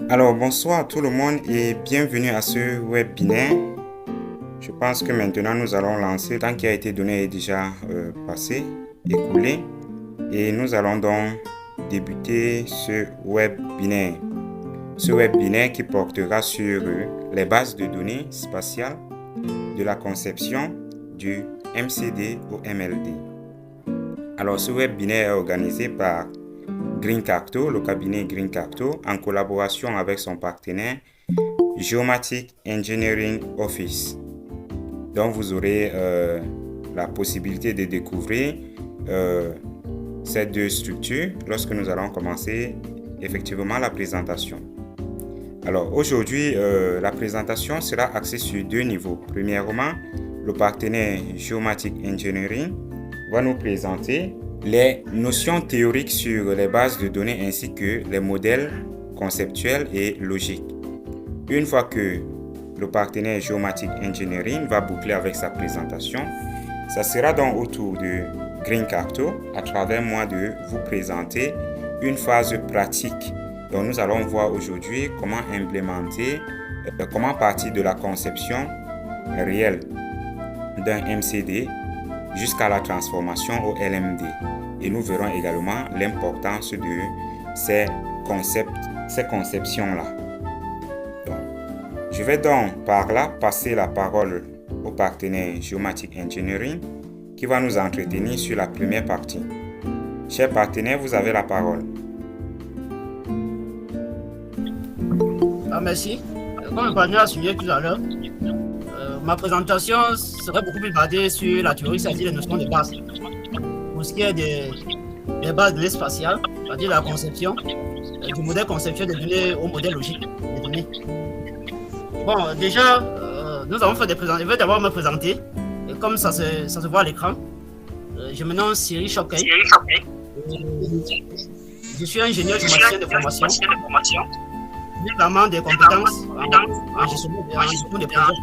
Alors, bonsoir tout le monde et bienvenue à ce webinaire. Je pense que maintenant nous allons lancer, le temps qui a été donné est déjà passé, écoulé, et nous allons donc débuter ce webinaire. Ce webinaire qui portera sur les bases de données spatiales de la conception du MCD au MLD. Alors, ce webinaire est organisé par GreenCarto, le cabinet GreenCarto, en collaboration avec son partenaire Geomatic Engineering Office. Donc, vous aurez la possibilité de découvrir ces deux structures lorsque nous allons commencer effectivement la présentation. Alors, aujourd'hui, la présentation sera axée sur deux niveaux. Premièrement, le partenaire Geomatic Engineering va nous présenter les notions théoriques sur les bases de données ainsi que les modèles conceptuels et logiques. Une fois que le partenaire Geomatic Engineering va boucler avec sa présentation, ça sera donc au tour de GreenCarto, à travers moi, de vous présenter une phase pratique. Donc nous allons voir aujourd'hui comment implémenter, comment partir de la conception réelle d'un MCD jusqu'à la transformation au LMD. Et nous verrons également l'importance de ces conceptions-là. Je vais donc par là passer la parole au partenaire Geomatic Engineering qui va nous entretenir sur la première partie. Chers partenaires, vous avez la parole. Merci. Comme le partenaire a souligné tout à l'heure, ma présentation serait beaucoup plus basée sur la théorie, c'est-à-dire les notions de base. Pour ce qui est des bases de données spatiales, c'est-à-dire la conception, du modèle conceptuel des données au modèle logique des données. Bon, déjà, nous avons fait des présentations. Je vais d'abord me présenter. Et comme ça se voit à l'écran, je me nomme Cyril Choquet. Je suis ingénieur géomaticien de formation. Notamment des compétences en gestion des projets.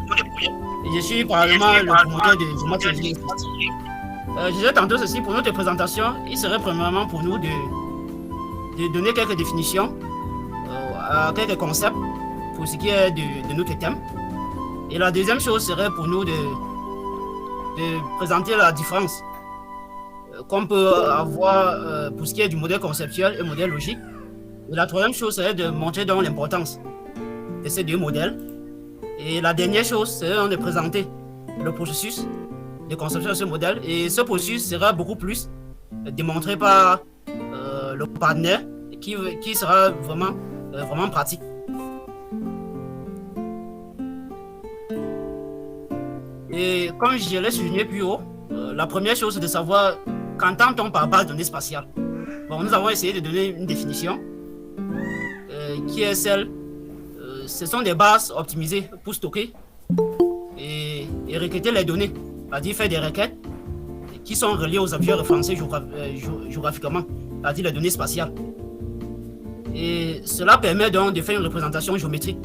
Et je suis parallèlement le promoteur de Geomatic Engineering. Je disais tantôt ceci, pour notre présentation, il serait premièrement pour nous de donner quelques définitions, quelques concepts pour ce qui est de notre thème. Et la deuxième chose serait pour nous de présenter la différence qu'on peut avoir pour ce qui est du modèle conceptuel et modèle logique. Et la troisième chose serait de montrer donc l'importance de ces deux modèles. Et la dernière chose serait de présenter le processus de conception de ce modèle. Et ce processus sera beaucoup plus démontré par le partenaire qui sera vraiment pratique. Et comme je l'ai souligné plus haut, la première chose c'est de savoir qu'entend-on par base de données spatiales. Bon, nous avons essayé de donner une définition qui est celle, ce sont des bases optimisées pour stocker et requêter les données, c'est-à-dire faire des requêtes qui sont reliées aux objets référencés géographiquement, c'est-à-dire les données spatiales. Et cela permet donc de faire une représentation géométrique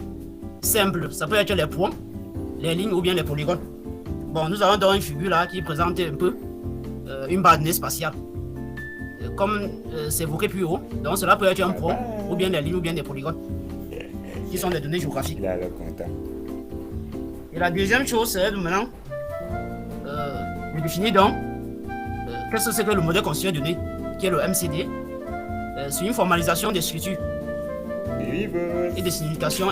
simple. Ça peut être les points, les lignes ou bien les polygones. Bon, nous avons donc une figure là qui présente un peu une base de données spatiale. Comme c'est évoqué plus haut, donc cela peut être un point, ou bien des lignes, ou bien des polygones, qui sont des données géographiques. Et la deuxième chose, c'est maintenant de définir donc qu'est-ce que c'est que le modèle constitué de données, qui est le MCD. C'est une formalisation des structures et des significations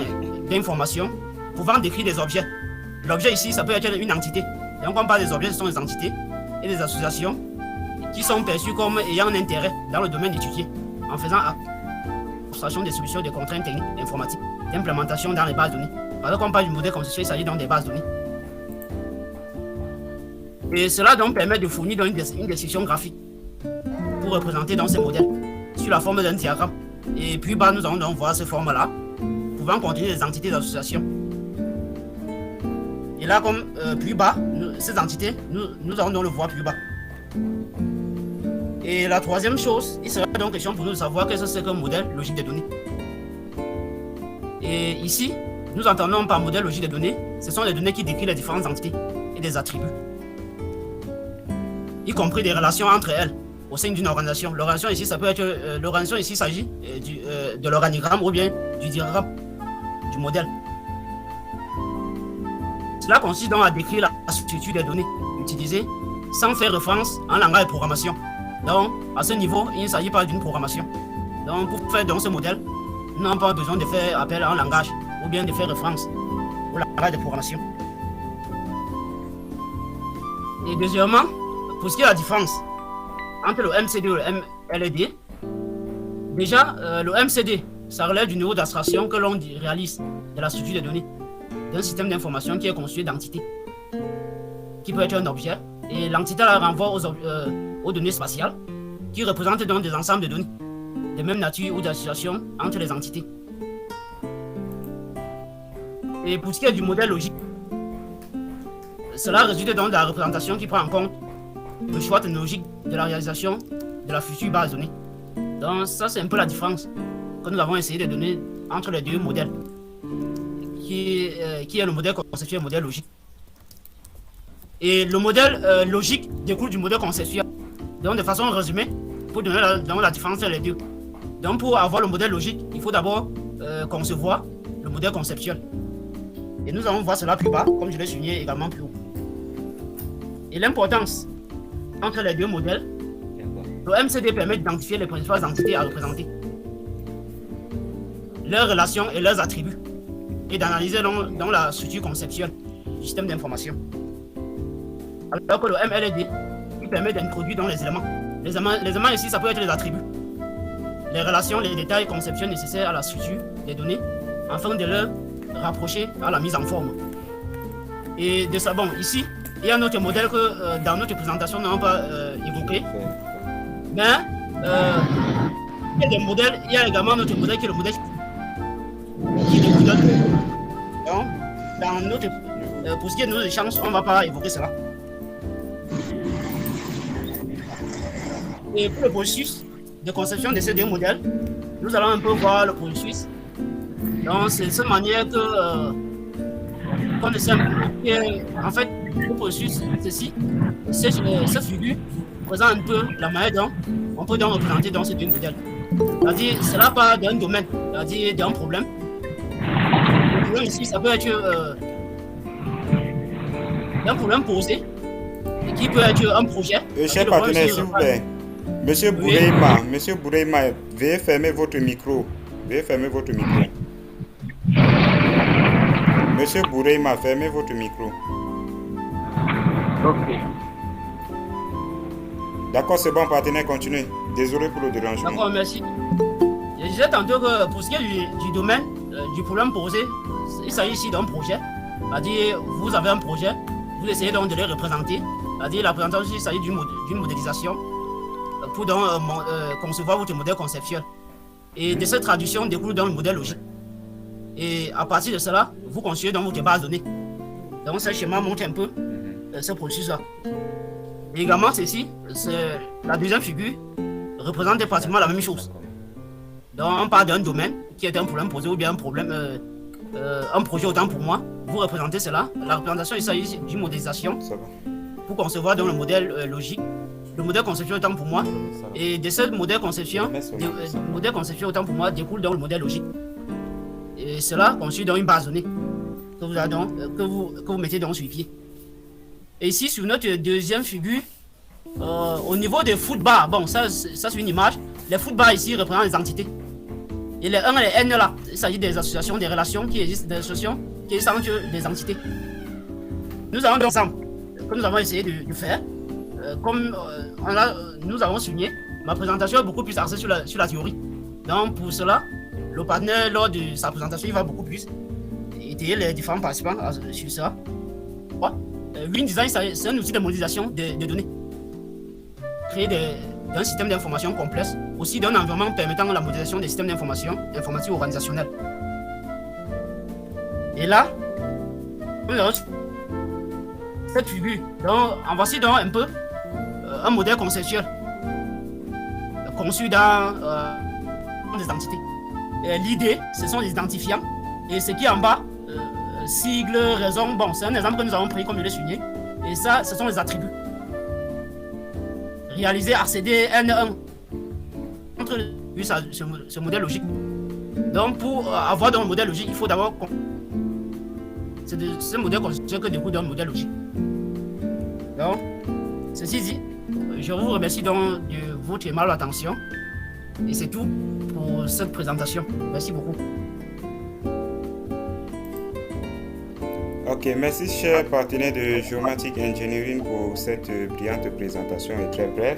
d'informations pouvant décrire des objets. L'objet ici, ça peut être une entité. Et quand on parle des objets, ce sont des entités et des associations qui sont perçues comme ayant un intérêt dans le domaine étudié, en faisant abstraction des solutions des contraintes techniques, informatiques, d'implémentation dans les bases de données. Par exemple, quand on parle du modèle conceptuel, il s'agit donc des bases de données. Et cela donc permet de fournir donc une description graphique pour représenter dans ces modèles sur la forme d'un diagramme. Et plus bas, nous allons donc voir ces formes-là, pouvant contenir des entités d'association. Et là, comme plus bas, ces entités, nous allons donc le voir plus bas. Et la troisième chose, il serait donc question pour nous de savoir qu'est-ce que c'est qu'un modèle logique des données. Et ici, nous entendons par modèle logique des données, ce sont les données qui décrivent les différentes entités et des attributs, y compris des relations entre elles au sein d'une organisation. L'organisation ici, ça peut être l'organisation ici, il s'agit de l'organigramme ou bien du diagramme du modèle. Cela consiste donc à décrire la structure des données utilisées sans faire référence à un langage de programmation. Donc, à ce niveau, il ne s'agit pas d'une programmation. Donc, pour faire donc ce modèle, nous n'avons pas besoin de faire appel à un langage ou bien de faire référence au langage de programmation. Et deuxièmement, pour ce qui est de la différence entre le MCD et le MLED, déjà, le MCD, ça relève du niveau d'abstraction que l'on réalise de la structure des données d'un système d'information qui est constitué d'entités, qui peut être un objet, et l'entité renvoie aux données spatiales, qui représentent donc des ensembles de données de même nature ou d'association entre les entités. Et pour ce qui est du modèle logique, cela résulte donc de la représentation qui prend en compte le choix technologique de la réalisation de la future base de données. Donc ça, c'est un peu la différence que nous avons essayé de donner entre les deux modèles, qui est le modèle conceptuel et le modèle logique. Et le modèle logique découle du modèle conceptuel. Donc de façon résumée, pour donner la différence entre les deux. Donc pour avoir le modèle logique, il faut d'abord concevoir le modèle conceptuel. Et nous allons voir cela plus bas, comme je l'ai souligné également plus haut. Et l'importance entre les deux modèles, le MCD permet d'identifier les principales entités à représenter, leurs relations et leurs attributs, et d'analyser dans la structure conceptuelle du système d'information. Alors que le MLED, il permet d'introduire dans les éléments. Les éléments ici, ça peut être les attributs, les relations, les détails conceptuels nécessaires à la structure des données, afin de leur rapprocher à la mise en forme. Et de ça, bon, ici, il y a un autre modèle que dans notre présentation, nous n'avons pas évoqué. Mais il y a également un autre modèle qui est le modèle qui découle donc, pour ce qui est de nos échanges, on ne va pas évoquer cela. Et pour le processus de conception de ces deux modèles, nous allons un peu voir le processus. Donc c'est de cette manière que qu'on essaie en fait le processus ceci, cette figure présente un peu la manière dont on peut donc représenter dans ces deux modèles. C'est-à-dire cela part d'un domaine, c'est-à-dire d'un problème. Le problème ici, ça peut être un problème posé, qui peut être un projet. Cher partenaire, s'il vous plaît. Monsieur Boureima, Monsieur Boureima, veuillez fermer votre micro. Veuillez fermer votre micro. Monsieur Boureima, fermez votre micro. Ok. D'accord, c'est bon, partenaire, continuez. Désolé pour le dérangement. D'accord, merci. Je disais tantôt que pour ce qui est du domaine, du problème posé, il s'agit ici d'un projet. C'est-à-dire, vous avez un projet, vous essayez donc de le représenter. C'est-à-dire, la présentation, il s'agit d'une modélisation pour donc concevoir votre modèle conceptuel. Et de cette traduction découle dans le modèle logique. Et à partir de cela, vous construisez dans votre base de données. Donc, ce schéma montre un peu ce processus-là. Et également, ceci, c'est la deuxième figure, représente pratiquement la même chose. Donc, on parle d'un domaine qui est un problème posé ou bien un problème, un projet autant pour moi. Vous représentez cela. La représentation, il s'agit d'une modélisation pour concevoir donc le modèle logique. Le modèle conceptuel autant pour moi. Et de ce modèle conceptuel, autant pour moi découle donc le modèle logique. Et cela construit dans une base de données que vous mettez donc sur pied. Et ici, sur notre deuxième figure, au niveau des footbars, bon, ça c'est une image. Les footbars ici représentent les entités. Et les 1 et les N là, il s'agit des associations, des relations qui existent, des associations qui existent entre les entités. Nous avons deux exemples que nous avons essayé de faire. Comme nous avons souligné, ma présentation est beaucoup plus axée sur la théorie. Donc pour cela, le partenaire, lors de sa présentation, il va beaucoup plus étayer les différents participants sur ça. Ouais. Win Design, c'est un outil de modélisation des données. Créer d'un système d'information complexe, aussi d'un environnement permettant la modélisation des systèmes d'information informatique organisationnelle. Et là, nous avons cette figure. Donc, en voici donc un peu un modèle conceptuel conçu dans des entités. L'idée, ce sont les identifiants. Et ce qui est en bas, sigle, raison. Bon, c'est un exemple que nous avons pris comme je l'ai souligné. Et ça, ce sont les attributs. Réaliser ACD N1 entre ce modèle logique. Donc, pour avoir un modèle logique, il faut d'abord. C'est de ce modèle conceptuel que découle d'un modèle logique. Donc, ceci dit, je vous remercie donc de votre aimable attention. Et c'est tout pour cette présentation. Merci beaucoup. Ok, merci chers partenaires de Geomatic Engineering pour cette brillante présentation et très brève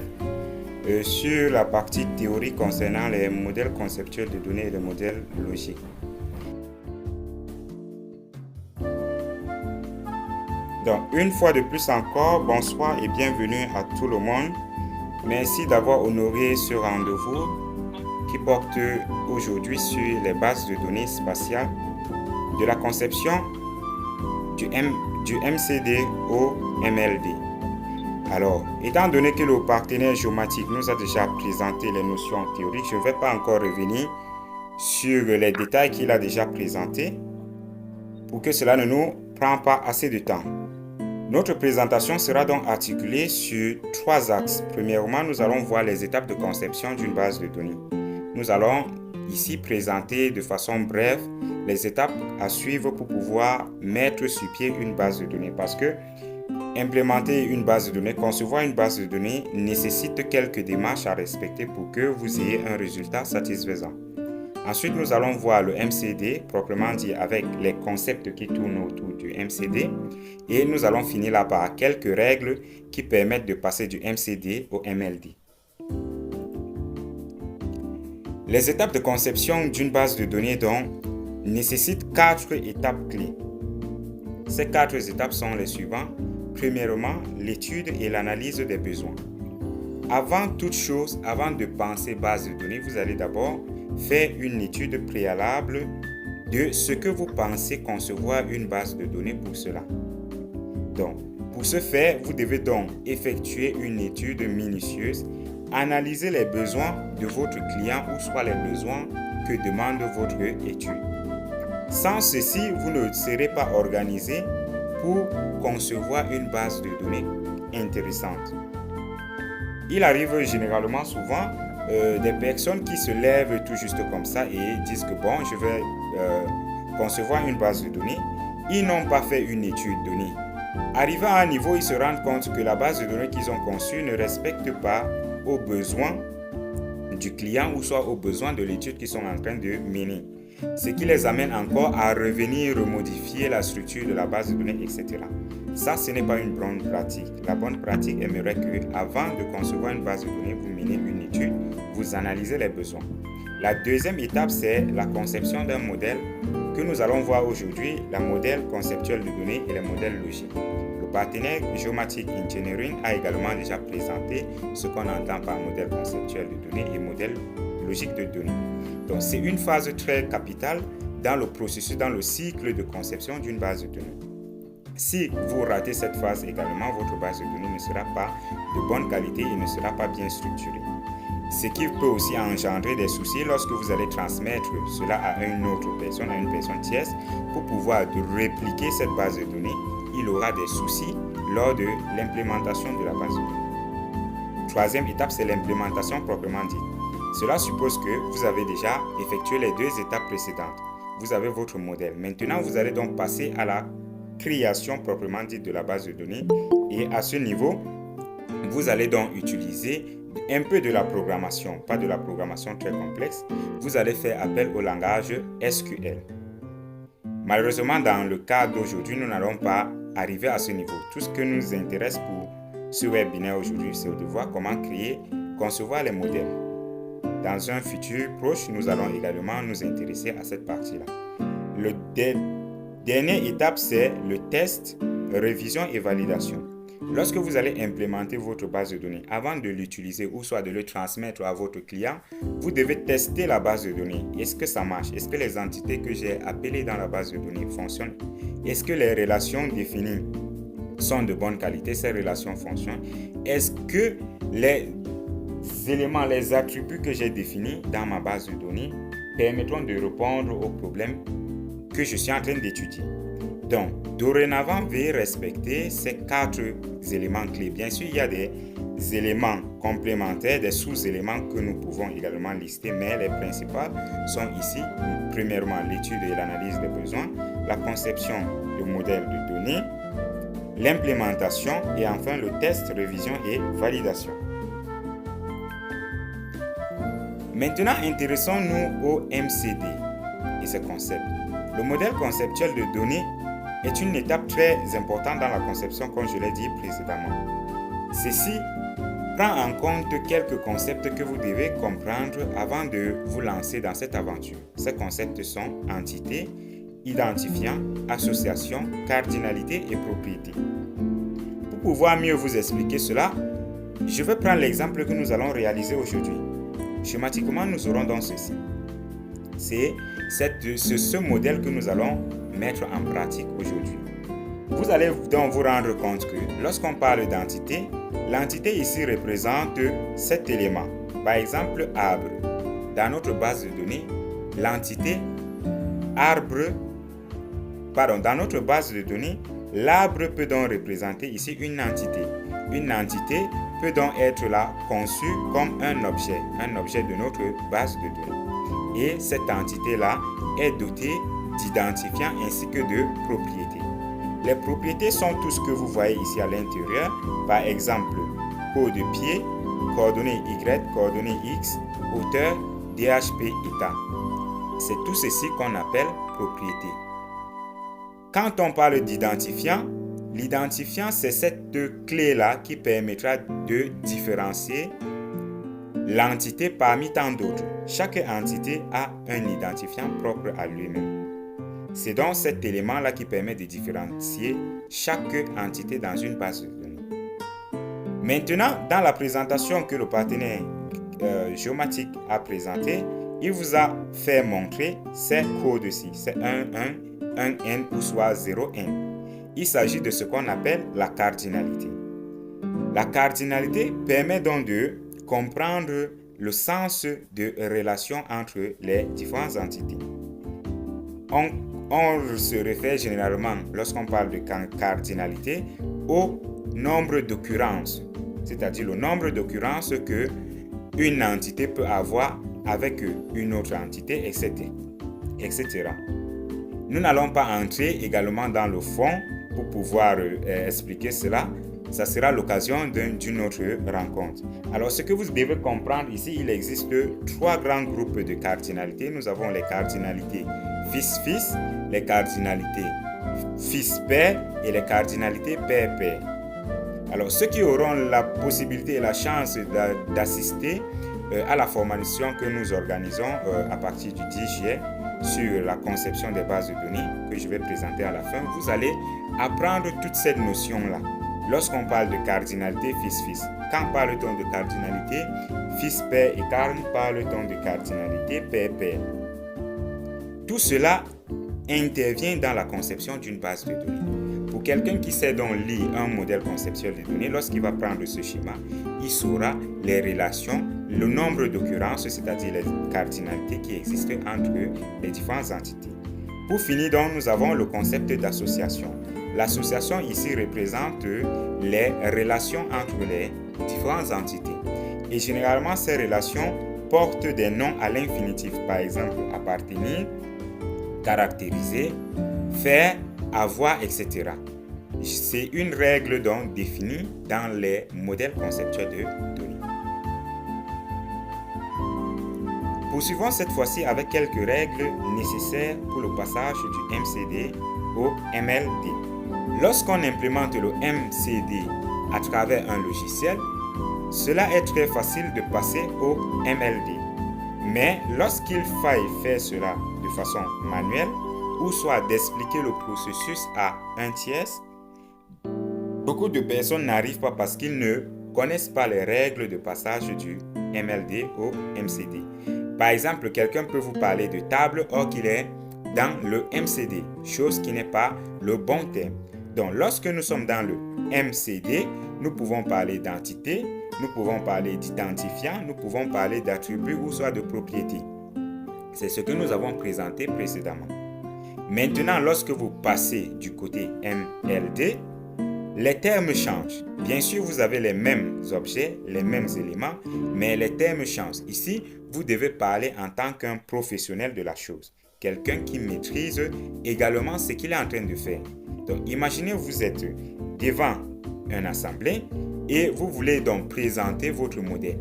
sur la partie théorique concernant les modèles conceptuels de données et les modèles logiques. Donc, une fois de plus encore, bonsoir et bienvenue à tout le monde. Merci d'avoir honoré ce rendez-vous qui porte aujourd'hui sur les bases de données spatiales de la conception du MCD au MLD. Alors, étant donné que le partenaire Geomatic nous a déjà présenté les notions théoriques, je ne vais pas encore revenir sur les détails qu'il a déjà présentés pour que cela ne nous prenne pas assez de temps. Notre présentation sera donc articulée sur 3 axes. Premièrement, nous allons voir les étapes de conception d'une base de données. Nous allons ici présenter de façon brève les étapes à suivre pour pouvoir mettre sur pied une base de données. Parce que implémenter une base de données, concevoir une base de données nécessite quelques démarches à respecter pour que vous ayez un résultat satisfaisant. Ensuite, nous allons voir le MCD, proprement dit, avec les concepts qui tournent autour du MCD. Et nous allons finir là par quelques règles qui permettent de passer du MCD au MLD. Les étapes de conception d'une base de données donc nécessitent 4 étapes clés. Ces 4 étapes sont les suivantes. Premièrement, l'étude et l'analyse des besoins. Avant toute chose, avant de penser base de données, vous allez d'abord faire une étude préalable de ce que vous pensez concevoir une base de données pour cela. Donc, pour ce faire, vous devez donc effectuer une étude minutieuse, analyser les besoins de votre client ou soit les besoins que demande votre étude. Sans ceci, vous ne serez pas organisé pour concevoir une base de données intéressante. Il arrive généralement souvent des personnes qui se lèvent tout juste comme ça et disent que bon, je vais concevoir une base de données. Ils n'ont pas fait une étude donnée. Arrivant à un niveau, ils se rendent compte que la base de données qu'ils ont conçue ne respecte pas aux besoins du client ou soit aux besoins de l'étude qu'ils sont en train de mener. Ce qui les amène encore à revenir modifier la structure de la base de données, etc. Ça, ce n'est pas une bonne pratique. La bonne pratique aimerait que, avant de concevoir une base de données, vous menez une étude, vous analysez les besoins. La deuxième étape, c'est la conception d'un modèle que nous allons voir aujourd'hui, le modèle conceptuel de données et les modèles logiques. Le partenaire Geomatic Engineering a également déjà présenté ce qu'on entend par modèle conceptuel de données et modèle logique de données. Donc, c'est une phase très capitale dans le processus, dans le cycle de conception d'une base de données. Si vous ratez cette phase également, votre base de données ne sera pas de bonne qualité et ne sera pas bien structurée. Ce qui peut aussi engendrer des soucis lorsque vous allez transmettre cela à une autre personne, à une personne tierce, pour pouvoir répliquer cette base de données. Il aura des soucis lors de l'implémentation de la base de données. Troisième étape, c'est l'implémentation proprement dite. Cela suppose que vous avez déjà effectué les 2 étapes précédentes. Vous avez votre modèle. Maintenant, vous allez donc passer à la création proprement dite de la base de données. Et à ce niveau, vous allez donc utiliser un peu de la programmation, pas de la programmation très complexe. Vous allez faire appel au langage SQL. Malheureusement, dans le cas d'aujourd'hui, nous n'allons pas arriver à ce niveau. Tout ce que nous intéresse pour ce webinaire aujourd'hui, c'est de voir comment concevoir les modèles. Dans un futur proche, nous allons également nous intéresser à cette partie-là. La dernière étape, c'est le test, révision et validation. Lorsque vous allez implémenter votre base de données, avant de l'utiliser ou soit de le transmettre à votre client, vous devez tester la base de données. Est-ce que ça marche? Est-ce que les entités que j'ai appelées dans la base de données fonctionnent? Est-ce que les relations définies sont de bonne qualité? Ces relations fonctionnent? Est-ce que les éléments, les attributs que j'ai définis dans ma base de données permettront de répondre aux problèmes que je suis en train d'étudier? Donc, dorénavant, veuillez respecter ces 4 éléments clés. Bien sûr, il y a des éléments complémentaires, des sous-éléments que nous pouvons également lister, mais les principales sont ici. Premièrement, l'étude et l'analyse des besoins, la conception de modèles de données, l'implémentation et enfin le test, révision et validation. Maintenant, intéressons-nous au MCD et ses concepts. Le modèle conceptuel de données est une étape très importante dans la conception, comme je l'ai dit précédemment. Ceci prend en compte quelques concepts que vous devez comprendre avant de vous lancer dans cette aventure. Ces concepts sont entité, identifiant, association, cardinalité et propriété. Pour pouvoir mieux vous expliquer cela, je vais prendre l'exemple que nous allons réaliser aujourd'hui. Schématiquement, nous aurons donc ceci. C'est ce modèle que nous allons mettre en pratique aujourd'hui. Vous allez donc vous rendre compte que lorsqu'on parle d'entité, l'entité ici représente 7 éléments. Par exemple, arbre. Dans notre base de données, l'entité arbre, dans notre base de données, l'arbre peut donc représenter ici une entité. Une entité peut donc être là conçue comme un objet de notre base de données. Et cette entité-là est dotée d'identifiants ainsi que de propriétés. Les propriétés sont tout ce que vous voyez ici à l'intérieur. Par exemple, code pied, coordonnées Y, coordonnées X, hauteur, DHP, état. C'est tout ceci qu'on appelle propriété. Quand on parle d'identifiant, l'identifiant, c'est cette clé-là qui permettra de différencier l'entité parmi tant d'autres. Chaque entité a un identifiant propre à lui-même. C'est donc cet élément-là qui permet de différencier chaque entité dans une base de données. Maintenant, dans la présentation que le partenaire géomatique a présentée, il vous a fait montrer ces codes-ci. C'est 1N ou soit 0N. Il s'agit de ce qu'on appelle la cardinalité. La cardinalité permet donc de comprendre le sens de relation entre les différentes entités. On se réfère généralement, lorsqu'on parle de cardinalité, au nombre d'occurrences, c'est-à-dire le nombre d'occurrences que une entité peut avoir avec une autre entité, etc. Nous n'allons pas entrer également dans le fond pour pouvoir expliquer cela. Ça sera l'occasion d'une autre rencontre. Alors, ce que vous devez comprendre ici, il existe 3 grands groupes de cardinalités. Nous avons les cardinalités fils-fils, les cardinalités fils-père et les cardinalités père-père. Alors, ceux qui auront la possibilité et la chance d'assister à la formation que nous organisons à partir du 10 juillet sur la conception des bases de données que je vais présenter à la fin, vous allez apprendre toute cette notion-là. Lorsqu'on parle de cardinalité fils-fils, quand parle-t-on de cardinalité fils-père et quand parle-t-on de cardinalité père-père? Tout cela intervient dans la conception d'une base de données. Pour quelqu'un qui sait donc lire un modèle conceptuel de données, lorsqu'il va prendre ce schéma, il saura les relations, le nombre d'occurrences, c'est-à-dire les cardinalités qui existent entre les différentes entités. Pour finir donc, nous avons le concept d'association. L'association ici représente les relations entre les différentes entités. Et généralement, ces relations portent des noms à l'infinitif. Par exemple, appartenir, caractériser, faire, avoir, etc. C'est une règle donc définie dans les modèles conceptuels de données. Poursuivons cette fois-ci avec quelques règles nécessaires pour le passage du MCD au MLD. Lorsqu'on implémente le MCD à travers un logiciel, cela est très facile de passer au MLD. Mais lorsqu'il faille faire cela de façon manuelle, ou soit d'expliquer le processus à un tiers, beaucoup de personnes n'arrivent pas parce qu'ils ne connaissent pas les règles de passage du MLD au MCD. Par exemple, quelqu'un peut vous parler de table or qu'il est dans le MCD, chose qui n'est pas le bon terme. Donc, lorsque nous sommes dans le MCD, nous pouvons parler d'entité, nous pouvons parler d'identifiant, nous pouvons parler d'attribut ou soit de propriété. C'est ce que nous avons présenté précédemment. Maintenant, lorsque vous passez du côté MLD, les termes changent. Bien sûr, vous avez les mêmes objets, les mêmes éléments, mais les termes changent. Ici, vous devez parler en tant qu'un professionnel de la chose. Quelqu'un qui maîtrise également ce qu'il est en train de faire. Donc, imaginez vous êtes devant une assemblée et vous voulez donc présenter votre modèle.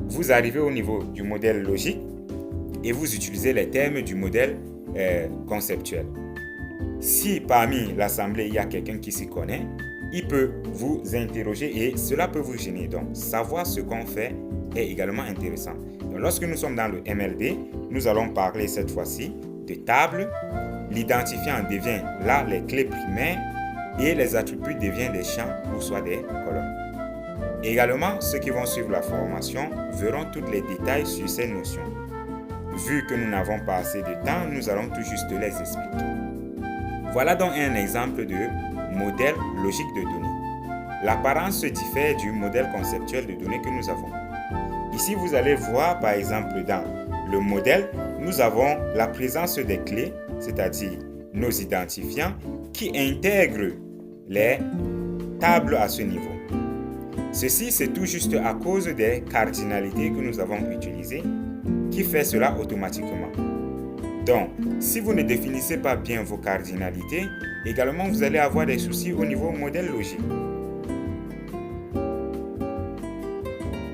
Vous arrivez au niveau du modèle logique et vous utilisez les termes du modèle conceptuel. Si parmi l'assemblée, il y a quelqu'un qui s'y connaît, il peut vous interroger et cela peut vous gêner. Donc, savoir ce qu'on fait est également intéressant. Donc, lorsque nous sommes dans le MLD, nous allons parler cette fois-ci de table. L'identifiant devient là les clés primaires et les attributs deviennent des champs ou soit des colonnes. Également, ceux qui vont suivre la formation verront tous les détails sur ces notions. Vu que nous n'avons pas assez de temps, nous allons tout juste les expliquer. Voilà donc un exemple de modèle logique de données. L'apparence se diffère du modèle conceptuel de données que nous avons. Ici, vous allez voir par exemple dans le modèle, nous avons la présence des clés, c'est-à-dire nos identifiants qui intègrent les tables à ce niveau. Ceci, c'est tout juste à cause des cardinalités que nous avons utilisées qui fait cela automatiquement. Donc, si vous ne définissez pas bien vos cardinalités, également vous allez avoir des soucis au niveau modèle logique.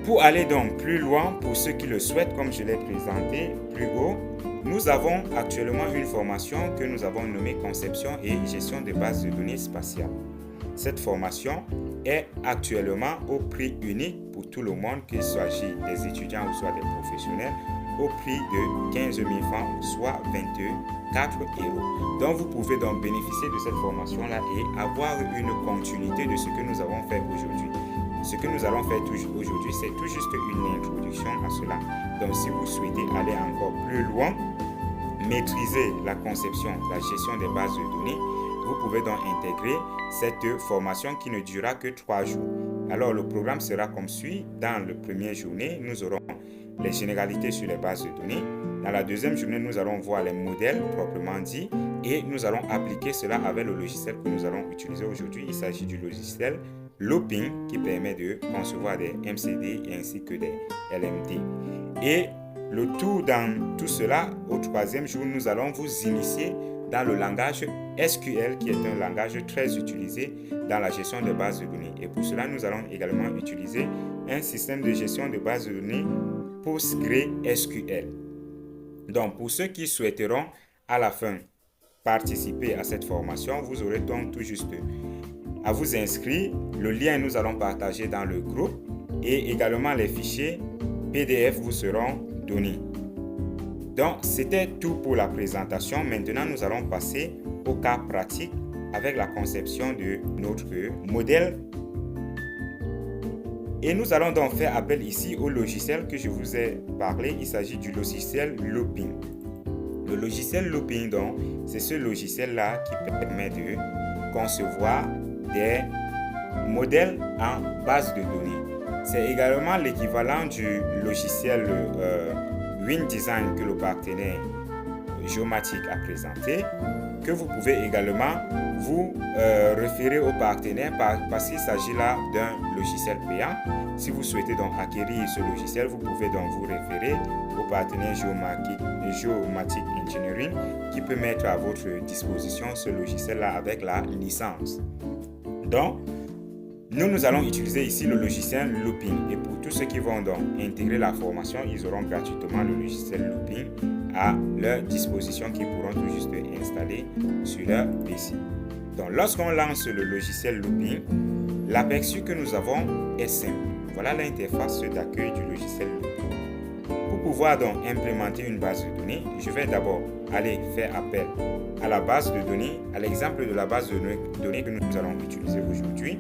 Pour aller donc plus loin, pour ceux qui le souhaitent, comme je l'ai présenté plus haut, nous avons actuellement une formation que nous avons nommée Conception et gestion de bases de données spatiales. Cette formation est actuellement au prix unique pour tout le monde, qu'il s'agisse des étudiants ou soit des professionnels, au prix de 15 000 francs, soit 24 €. Donc vous pouvez donc bénéficier de cette formation-là et avoir une continuité de ce que nous avons fait aujourd'hui. Ce que nous allons faire aujourd'hui, c'est tout juste une introduction à cela. Donc si vous souhaitez aller encore plus loin, maîtriser la conception, la gestion des bases de données, vous pouvez donc intégrer cette formation qui ne durera que 3 jours. Alors le programme sera comme suit. Dans la première journée, nous aurons les généralités sur les bases de données. Dans la deuxième journée, nous allons voir les modèles proprement dit et nous allons appliquer cela avec le logiciel que nous allons utiliser aujourd'hui. Il s'agit du logiciel Looping qui permet de concevoir des MCD ainsi que des LMD. Et le tout dans tout cela, au troisième jour, nous allons vous initier dans le langage SQL qui est un langage très utilisé dans la gestion de bases de données. Et pour cela, nous allons également utiliser un système de gestion de bases de données PostgreSQL. Donc, pour ceux qui souhaiteront à la fin participer à cette formation, vous aurez donc tout juste à vous inscrire. Le lien, nous allons partager dans le groupe et également les fichiers PDF vous seront donnés. Donc, c'était tout pour la présentation. Maintenant, nous allons passer au cas pratique avec la conception de notre modèle. Et nous allons donc faire appel ici au logiciel que je vous ai parlé. Il s'agit du logiciel Looping. Le logiciel Looping, donc, c'est ce logiciel-là qui permet de concevoir des modèles en base de données. C'est également l'équivalent du logiciel WinDesign que le partenaire Geomatic a présenté, que vous pouvez également vous référer au partenaire parce qu'il s'agit là d'un logiciel payant. Si vous souhaitez donc acquérir ce logiciel, vous pouvez donc vous référer au partenaire Geomatic Engineering qui peut mettre à votre disposition ce logiciel-là avec la licence. Donc, nous allons utiliser ici le logiciel Looping. Et pour tous ceux qui vont donc intégrer la formation, ils auront gratuitement le logiciel Looping à leur disposition qu'ils pourront tout juste installer sur leur PC. Donc, lorsqu'on lance le logiciel Looping, l'aperçu que nous avons est simple. Voilà l'interface d'accueil du logiciel Looping. Pour pouvoir donc implémenter une base de données, je vais d'abord aller faire appel à la base de données, à l'exemple de la base de données que nous allons utiliser aujourd'hui.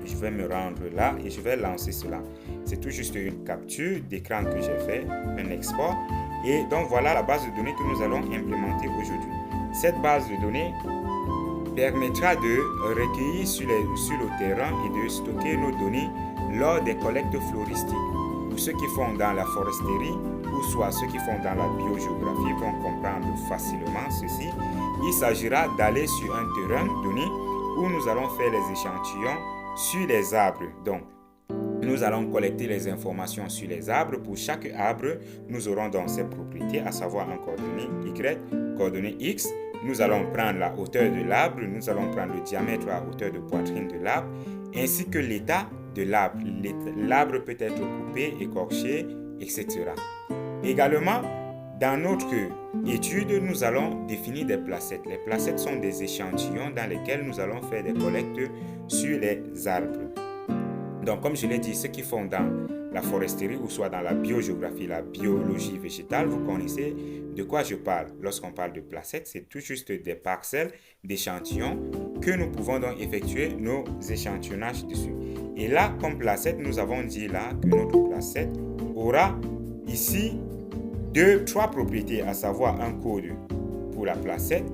Je vais me rendre là et je vais lancer cela. C'est tout juste une capture d'écran que j'ai fait, un export. Et donc voilà la base de données que nous allons implémenter aujourd'hui. Cette base de données permettra de recueillir sur le terrain et de stocker nos données lors des collectes floristiques. Pour ceux qui font dans la foresterie ou ou soit ceux qui font dans la biogéographie vont comprendre facilement ceci. Il s'agira d'aller sur un terrain donné où nous allons faire les échantillons sur les arbres. Donc, nous allons collecter les informations sur les arbres. Pour chaque arbre, nous aurons donc ses propriétés, à savoir un coordonnée Y, coordonnée X. Nous allons prendre la hauteur de l'arbre, nous allons prendre le diamètre à hauteur de poitrine de l'arbre, ainsi que l'état de l'arbre. L'arbre peut être coupé, écorché, etc. Également, dans notre étude, nous allons définir des placettes. Les placettes sont des échantillons dans lesquels nous allons faire des collectes sur les arbres. Donc, comme je l'ai dit, ceux qui font dans la foresterie ou soit dans la biogéographie, la biologie végétale, vous connaissez de quoi je parle. Lorsqu'on parle de placettes, c'est tout juste des parcelles d'échantillons que nous pouvons donc effectuer nos échantillonnages dessus. Et là, comme placette, nous avons dit là que notre placette aura ici trois propriétés, à savoir un code pour la placette.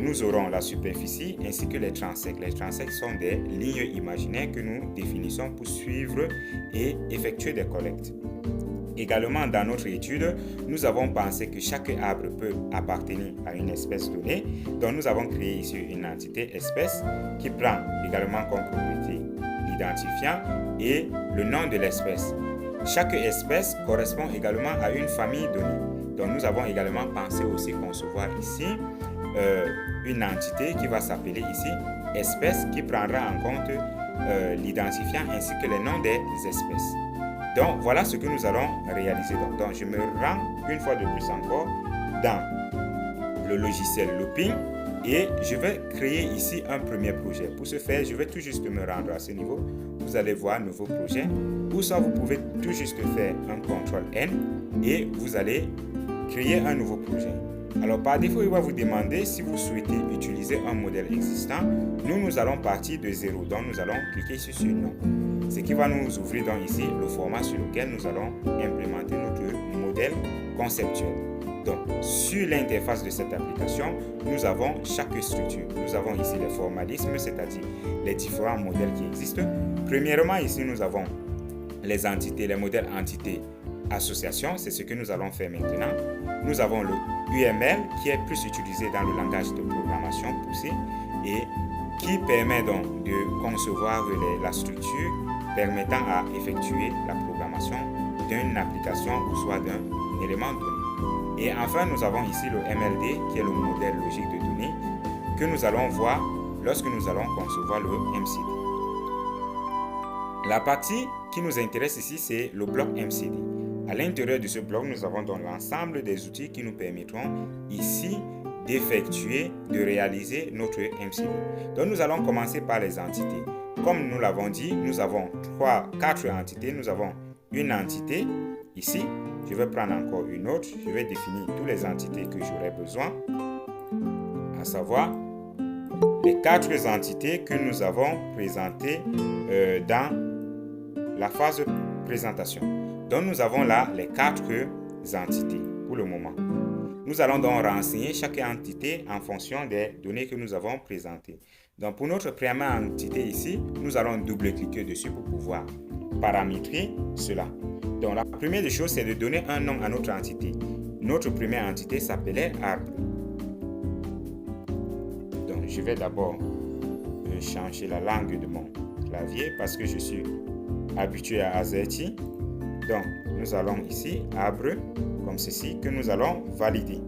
Nous aurons la superficie ainsi que les transects. Les transects sont des lignes imaginaires que nous définissons pour suivre et effectuer des collectes. Également, dans notre étude, nous avons pensé que chaque arbre peut appartenir à une espèce donnée. Donc, nous avons créé ici une entité espèce qui prend également comme propriété l'identifiant et le nom de l'espèce. Chaque espèce correspond également à une famille donnée. Donc, nous avons également pensé aussi concevoir ici une entité qui va s'appeler ici espèce, qui prendra en compte l'identifiant ainsi que les noms des espèces. Donc voilà ce que nous allons réaliser. Donc je me rends une fois de plus encore dans le logiciel Looping et je vais créer ici un premier projet. Pour ce faire, je vais tout juste me rendre à ce niveau. Vous allez voir nouveau projet, ou soit vous pouvez tout juste faire un CTRL-N et vous allez créer un nouveau projet. Alors par défaut, il va vous demander si vous souhaitez utiliser un modèle existant. Nous allons partir de zéro, donc nous allons cliquer sur non. Ce qui va nous ouvrir donc ici le format sur lequel nous allons implémenter notre modèle conceptuel. Donc sur l'interface de cette application, nous avons chaque structure. Nous avons ici les formalismes, c'est-à-dire les différents modèles qui existent. Premièrement, ici nous avons les entités, les modèles entités association, c'est ce que nous allons faire maintenant. Nous avons le UML qui est plus utilisé dans le langage de programmation poussé et qui permet donc de concevoir la structure permettant à effectuer la programmation d'une application ou soit d'un élément donné. Et enfin, nous avons ici le MLD qui est le modèle logique de données que nous allons voir lorsque nous allons concevoir le MCD. La partie qui nous intéresse ici, c'est le bloc MCD. À l'intérieur de ce bloc, nous avons donc l'ensemble des outils qui nous permettront ici d'effectuer, de réaliser notre MCD. Donc nous allons commencer par les entités. Comme nous l'avons dit, nous avons 4 entités. Nous avons une entité ici. Je vais prendre encore une autre. Je vais définir toutes les entités que j'aurai besoin, à savoir les 4 entités que nous avons présentées dans la phase de présentation. Donc nous avons là les 4 entités pour le moment. Nous allons donc renseigner chaque entité en fonction des données que nous avons présentées. Donc pour notre première entité ici, nous allons double-cliquer dessus pour pouvoir paramétrer cela. Donc la première des choses, c'est de donner un nom à notre entité. Notre première entité s'appelait arbre. Donc je vais d'abord changer la langue de mon clavier parce que je suis habitué à AZERTY. Donc nous allons ici arbre comme ceci que nous allons valider.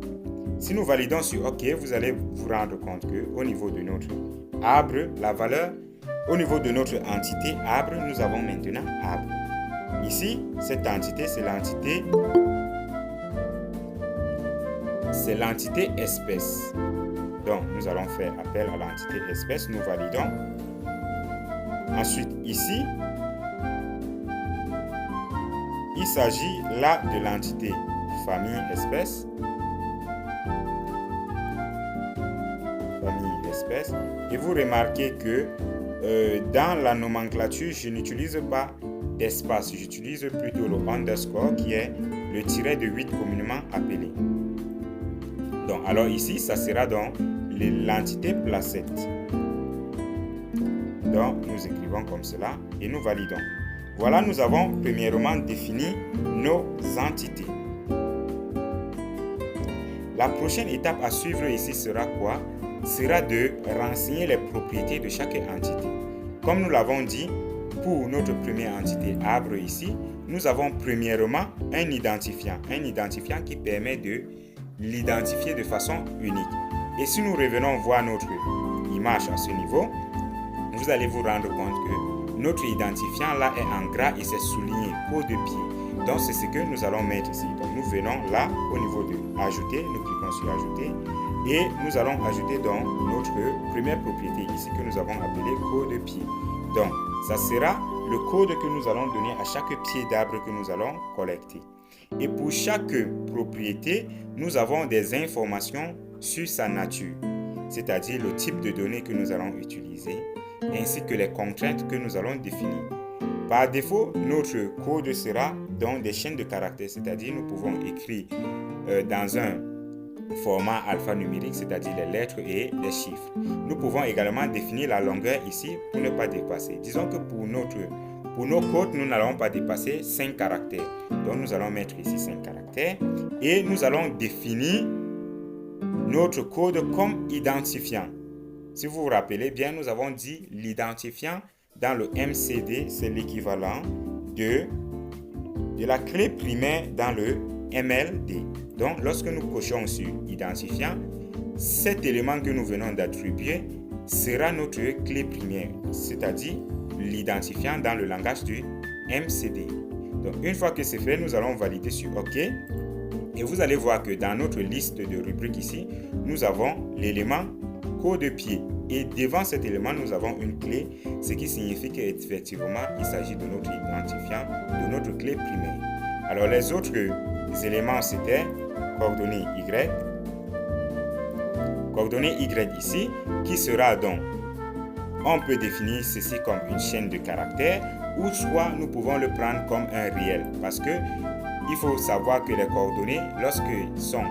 Si nous validons sur OK, vous allez vous rendre compte que au niveau de notre arbre, la valeur au niveau de notre entité arbre, nous avons maintenant arbre. Ici, cette entité, c'est l'entité espèce. Donc, nous allons faire appel à l'entité espèce, nous validons. Ensuite, ici, il s'agit là de l'entité famille espèce. Et vous remarquez que dans la nomenclature, je n'utilise pas d'espace, j'utilise plutôt le underscore qui est le tiret de 8 communément appelé. Donc, alors ici, ça sera donc l'entité placette. Donc, nous écrivons comme cela et nous validons. Voilà, nous avons premièrement défini nos entités. La prochaine étape à suivre ici sera quoi? Sera de renseigner les propriétés de chaque entité. Comme nous l'avons dit, pour notre première entité arbre ici, nous avons premièrement un identifiant qui permet de l'identifier de façon unique. Et si nous revenons voir notre image à ce niveau, vous allez vous rendre compte que notre identifiant là est en gras et c'est souligné code pied. Donc c'est ce que nous allons mettre ici. Donc nous venons là au niveau de ajouter, nous cliquons sur ajouter et nous allons ajouter dans notre première propriété ici que nous avons appelé code pied. Donc ça sera le code que nous allons donner à chaque pied d'arbre que nous allons collecter. Et pour chaque propriété, nous avons des informations sur sa nature, c'est-à-dire le type de données que nous allons utiliser, ainsi que les contraintes que nous allons définir. Par défaut, notre code sera dans des chaînes de caractères, c'est-à-dire nous pouvons écrire dans un format alphanumérique, c'est-à-dire les lettres et les chiffres. Nous pouvons également définir la longueur ici pour ne pas dépasser. Disons que pour nos codes, nous n'allons pas dépasser 5 caractères. Donc nous allons mettre ici 5 caractères et nous allons définir notre code comme identifiant. Si vous vous rappelez bien, nous avons dit l'identifiant dans le MCD, c'est l'équivalent de la clé primaire dans le MLD. Donc, lorsque nous cochons sur identifiant, cet élément que nous venons d'attribuer sera notre clé primaire, c'est-à-dire l'identifiant dans le langage du MCD. Donc, une fois que c'est fait, nous allons valider sur OK. Et vous allez voir que dans notre liste de rubriques ici, nous avons l'élément code pied. Et devant cet élément, nous avons une clé, ce qui signifie qu'effectivement, il s'agit de notre identifiant, de notre clé primaire. Alors, les autres éléments, c'était coordonnées Y ici, qui sera donc, on peut définir ceci comme une chaîne de caractères, ou soit nous pouvons le prendre comme un réel, parce que il faut savoir que les coordonnées, lorsqu'elles sont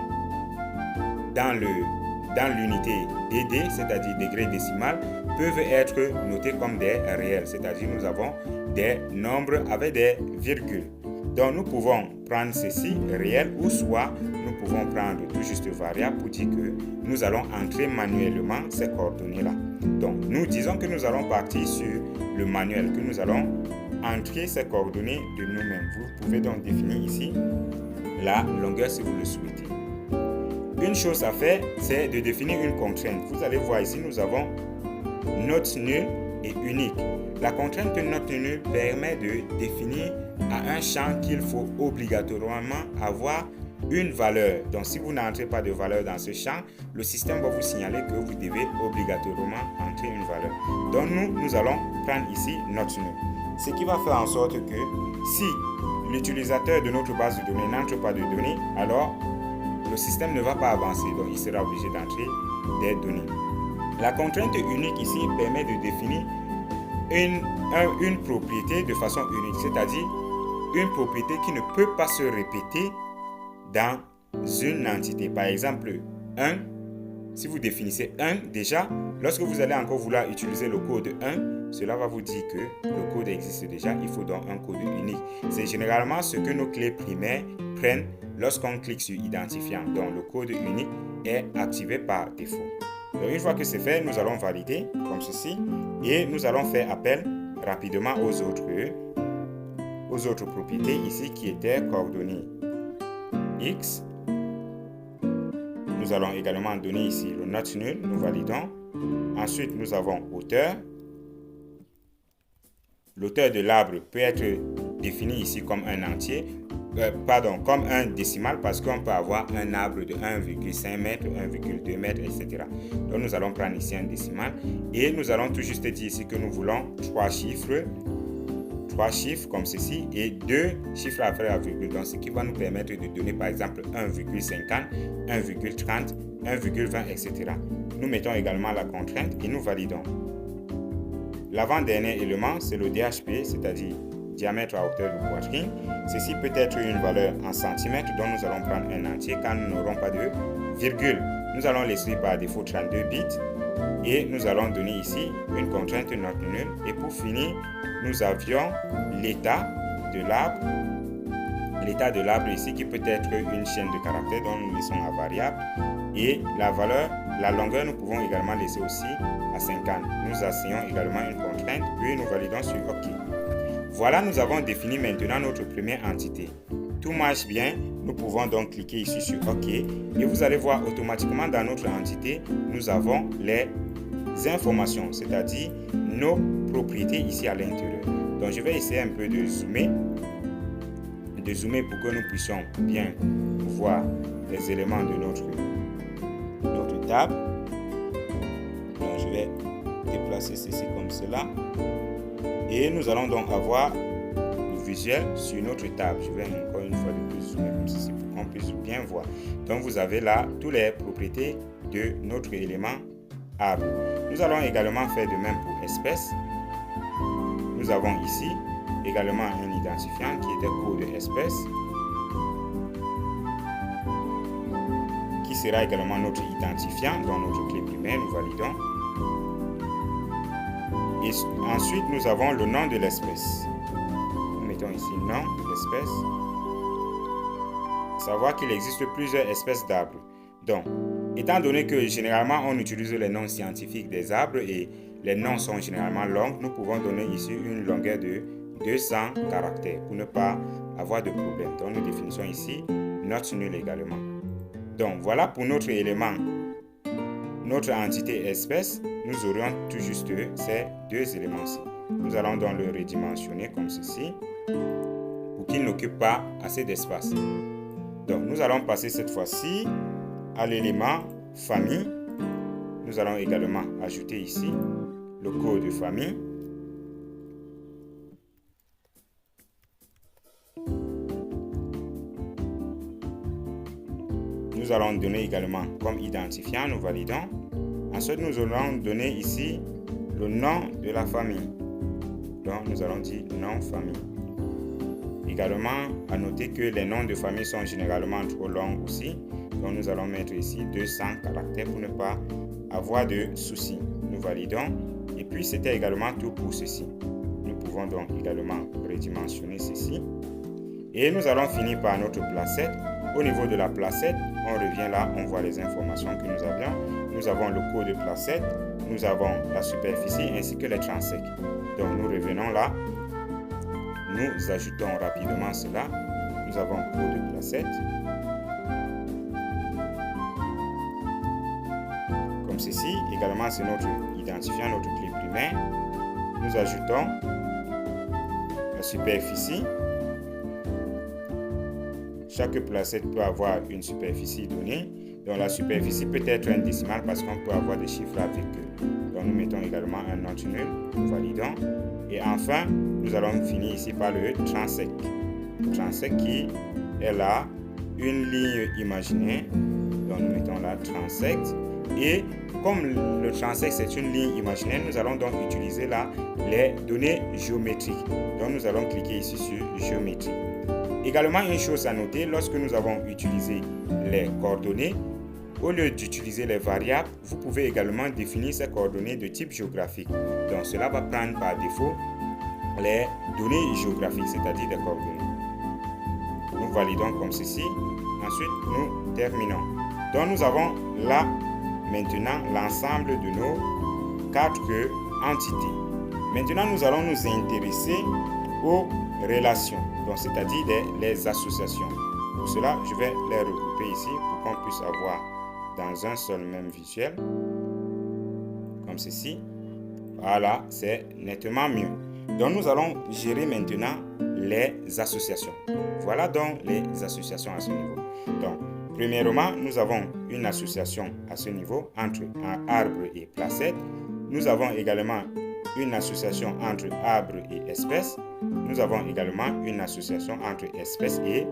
dans l'unité DD, c'est-à-dire degré décimal, peuvent être notées comme des réels, c'est-à-dire nous avons des nombres avec des virgules. Donc nous pouvons prendre ceci réel ou soit nous pouvons prendre tout juste variable pour dire que nous allons entrer manuellement ces coordonnées-là. Donc nous disons que nous allons partir sur le manuel, que nous allons entrer ces coordonnées de nous-mêmes. Vous pouvez donc définir ici la longueur si vous le souhaitez. Une chose à faire, c'est de définir une contrainte. Vous allez voir ici, nous avons note nulle et unique. La contrainte note nulle permet de définir à un champ qu'il faut obligatoirement avoir une valeur. Donc si vous n'entrez pas de valeur dans ce champ, le système va vous signaler que vous devez obligatoirement entrer une valeur. Donc nous allons prendre ici note nulle. Ce qui va faire en sorte que si l'utilisateur de notre base de données n'entre pas de données, alors le système ne va pas avancer, donc il sera obligé d'entrer des données. La contrainte unique ici permet de définir une propriété de façon unique, c'est-à-dire une propriété qui ne peut pas se répéter dans une entité. Par exemple, 1, si vous définissez 1, déjà, lorsque vous allez encore vouloir utiliser le code 1, cela va vous dire que le code existe déjà, il faut donc un code unique. C'est généralement ce que nos clés primaires prennent lorsqu'on clique sur identifiant. Donc le code unique est activé par défaut. Donc une fois que c'est fait, nous allons valider comme ceci et nous allons faire appel rapidement aux autres propriétés ici qui étaient coordonnées X. Nous allons également donner ici le note null, nous validons. Ensuite, nous avons hauteur. L'hauteur de l'arbre peut être défini ici comme un entier, comme un décimal parce qu'on peut avoir un arbre de 1,5 m, 1,2 m, etc. Donc nous allons prendre ici un décimal et nous allons tout juste dire ici que nous voulons 3 chiffres comme ceci et 2 chiffres après la virgule. Donc ce qui va nous permettre de donner par exemple 1,50, 1,30, 1,20, etc. Nous mettons également la contrainte et nous validons. L'avant-dernier élément, c'est le DHP, c'est-à-dire diamètre à hauteur de poitrine. Ceci peut être une valeur en centimètres, dont nous allons prendre un entier quand nous n'aurons pas de virgule. Nous allons laisser par défaut 32 bits et nous allons donner ici une contrainte note nulle. Et pour finir, nous avions l'état de l'arbre l'état de l'arbre ici qui peut être une chaîne de caractères dont nous laissons à variable. Et la longueur, nous pouvons également laisser aussi à 50. Nous assignons également une contrainte, puis nous validons sur OK. Voilà, nous avons défini maintenant notre première entité. Tout marche bien, nous pouvons donc cliquer ici sur OK et vous allez voir automatiquement dans notre entité, nous avons les informations, c'est-à-dire nos propriétés ici à l'intérieur. Donc je vais essayer un peu de zoomer pour que nous puissions bien voir les éléments de notre table. Donc je vais déplacer ceci comme cela et nous allons donc avoir le visuel sur notre table. Je vais encore une fois de plus zoomer comme ceci pour qu'on puisse bien voir. Donc vous avez là toutes les propriétés de notre élément arbre. Nous allons également faire de même pour espèce. Nous avons ici également un identifiant qui est code espèce, qui sera également notre identifiant dans notre clé primaire. Nous validons. Et ensuite, nous avons le nom de l'espèce. Nous mettons ici nom de l'espèce. Savoir qu'il existe plusieurs espèces d'arbres. Donc, étant donné que généralement on utilise les noms scientifiques des arbres et les noms sont généralement longs, nous pouvons donner ici une longueur de 200 caractères pour ne pas avoir de problème. Donc nous définissons ici note nulle également. Donc voilà pour notre élément, notre entité espèce, nous aurions tout juste ces deux éléments-ci. Nous allons donc le redimensionner comme ceci pour qu'il n'occupe pas assez d'espace. Donc nous allons passer cette fois-ci à l'élément famille. Nous allons également ajouter ici le code de famille. Nous allons donner également comme identifiant, nous validons. Ensuite, nous allons donner ici le nom de la famille. Donc, nous allons dire nom famille. Également, à noter que les noms de famille sont généralement trop longs aussi. Donc, nous allons mettre ici 200 caractères pour ne pas avoir de soucis. Nous validons. Et puis, c'était également tout pour ceci. Nous pouvons donc également redimensionner ceci. Et nous allons finir par notre placette. Au niveau de la placette, on revient là, on voit les informations que nous avions. Nous avons le code de placette, nous avons la superficie ainsi que les transecs. Donc nous revenons là, nous ajoutons rapidement cela. Nous avons le code de placette. Comme ceci, également c'est notre identifiant, notre clé primaire. Nous ajoutons la superficie. Chaque placette peut avoir une superficie donnée. Donc la superficie peut être un décimal parce qu'on peut avoir des chiffres à virgule. Donc nous mettons également un note nulle, nous validons. Et enfin, nous allons finir ici par le transect. Le transect qui est là, une ligne imaginaire. Donc nous mettons là transect. Et comme le transect c'est une ligne imaginaire, nous allons donc utiliser là les données géométriques. Donc nous allons cliquer ici sur géométrie. Également, une chose à noter, lorsque nous avons utilisé les coordonnées, au lieu d'utiliser les variables, vous pouvez également définir ces coordonnées de type géographique. Donc, cela va prendre par défaut les données géographiques, c'est-à-dire des coordonnées. Nous validons comme ceci. Ensuite, nous terminons. Donc, nous avons là, maintenant, l'ensemble de nos 4 entités. Maintenant, nous allons nous intéresser aux relations, donc c'est-à-dire les associations. Pour cela, je vais les regrouper ici pour qu'on puisse avoir dans un seul même visuel, comme ceci. Voilà, c'est nettement mieux. Donc nous allons gérer maintenant les associations. Voilà donc les associations à ce niveau. Donc, premièrement, nous avons une association à ce niveau entre un arbre et placette. Nous avons également une association entre arbre et espèce. Nous avons également une association entre espèce et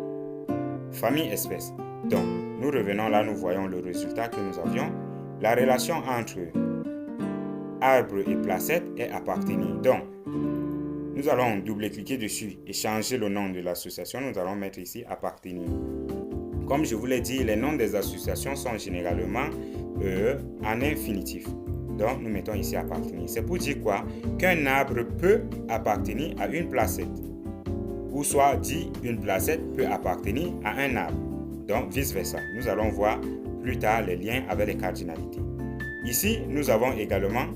famille espèce. Donc, nous revenons là, nous voyons le résultat que nous avions. La relation entre arbre et placette est appartenue. Donc, nous allons double-cliquer dessus et changer le nom de l'association. Nous allons mettre ici appartenir. Comme je vous l'ai dit, les noms des associations sont généralement en infinitif. Donc, nous mettons ici appartenir. C'est pour dire quoi? Qu'un arbre peut appartenir à une placette. ou soit dit une placette peut appartenir à un arbre. Donc vice-versa. Nous allons voir plus tard les liens avec les cardinalités. Ici, nous avons également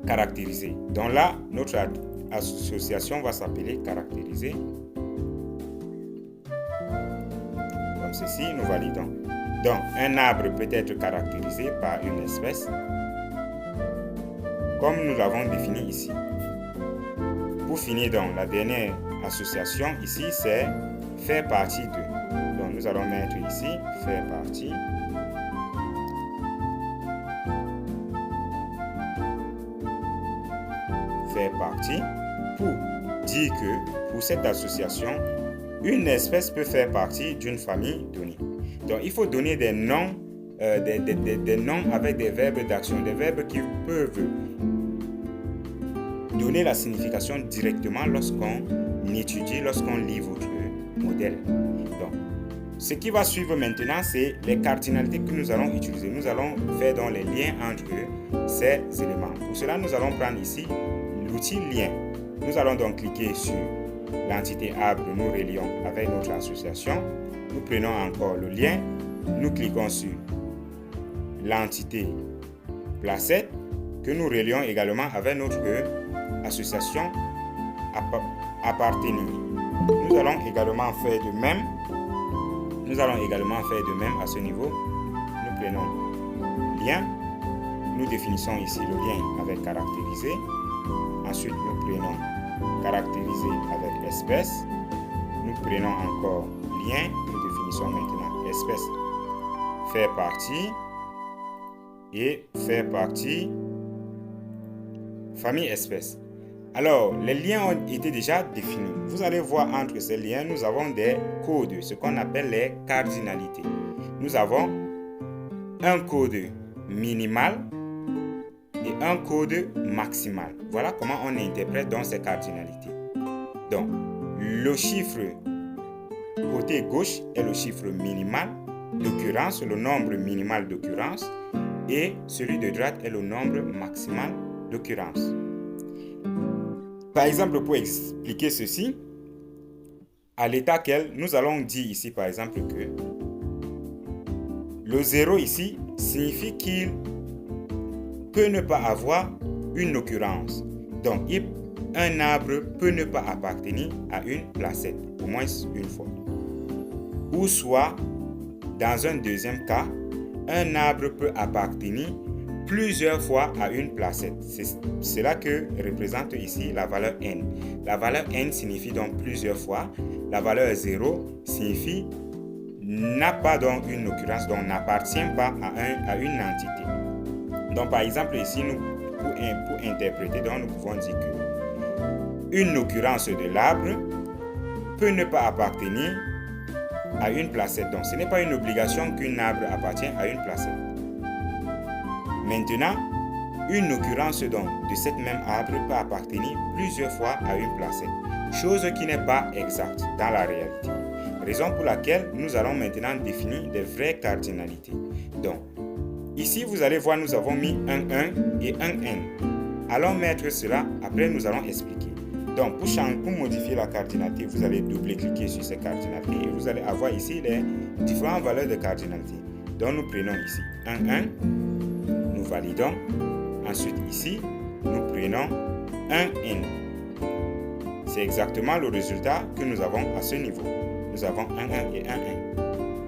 caractérisé. Donc là, notre association va s'appeler caractérisé. Comme ceci, nous validons. Donc, un arbre peut être caractérisé par une espèce, comme nous l'avons défini ici. Pour finir, donc, la dernière association ici, c'est faire partie de. Donc, nous allons mettre ici faire partie. Faire partie pour dire que pour cette association, une espèce peut faire partie d'une famille donnée. Donc, il faut donner des noms, des noms avec des verbes d'action, des verbes qui peuvent donner la signification directement lorsqu'on étudie, lorsqu'on lit votre modèle. Donc, ce qui va suivre maintenant, c'est les cardinalités que nous allons utiliser. Nous allons faire donc les liens entre ces éléments. Pour cela, nous allons prendre ici l'outil lien. Nous allons donc cliquer sur l'entité arbre, nous relions avec notre association. Nous prenons encore le lien, nous cliquons sur l'entité placette que nous relions également avec notre association appartenir. Nous allons également faire de même. À ce niveau. Nous prenons lien, nous définissons ici le lien avec caractérisé. Ensuite, nous prenons caractérisé avec espèce. Nous prenons encore lien, nous définissons maintenant espèce faire partie et faire partie famille espèce. Alors, les liens ont été déjà définis. Vous allez voir entre ces liens, nous avons des codes, ce qu'on appelle les cardinalités. Nous avons un code minimal et un code maximal. Voilà comment on interprète donc ces cardinalités. Donc, le chiffre côté gauche est le chiffre minimal d'occurrence, le nombre minimal d'occurrence, et celui de droite est le nombre maximal d'occurrence. Par exemple, pour expliquer ceci, à l'état quel, nous allons dire ici par exemple que le 0 ici signifie qu'il peut ne pas avoir une occurrence. Donc, un arbre peut ne pas appartenir à une placette, au moins une fois. Ou soit, dans un deuxième cas, un arbre peut appartenir plusieurs fois à une placette. C'est cela que représente ici la valeur n. La valeur n signifie donc plusieurs fois. La valeur 0 signifie n'a pas donc une occurrence, donc n'appartient pas à une entité. Donc par exemple ici, pour interpréter, donc, nous pouvons dire que une occurrence de l'arbre peut ne pas appartenir à une placette. Donc ce n'est pas une obligation qu'un arbre appartienne à une placette. Maintenant, une occurrence donc de cette même arbre peut appartenir plusieurs fois à une placette, chose qui n'est pas exacte dans la réalité. Raison pour laquelle nous allons maintenant définir des vraies cardinalités. Donc, ici vous allez voir, nous avons mis un 1 et un n. Allons mettre cela, après nous allons expliquer. Donc, pour modifier la cardinalité, vous allez double-cliquer sur ces cardinalités et vous allez avoir ici les différentes valeurs de cardinalité. Donc, nous prenons ici un 1. Nous validons. Ensuite, ici, nous prenons un n. C'est exactement le résultat que nous avons à ce niveau. Nous avons un 1 et un n.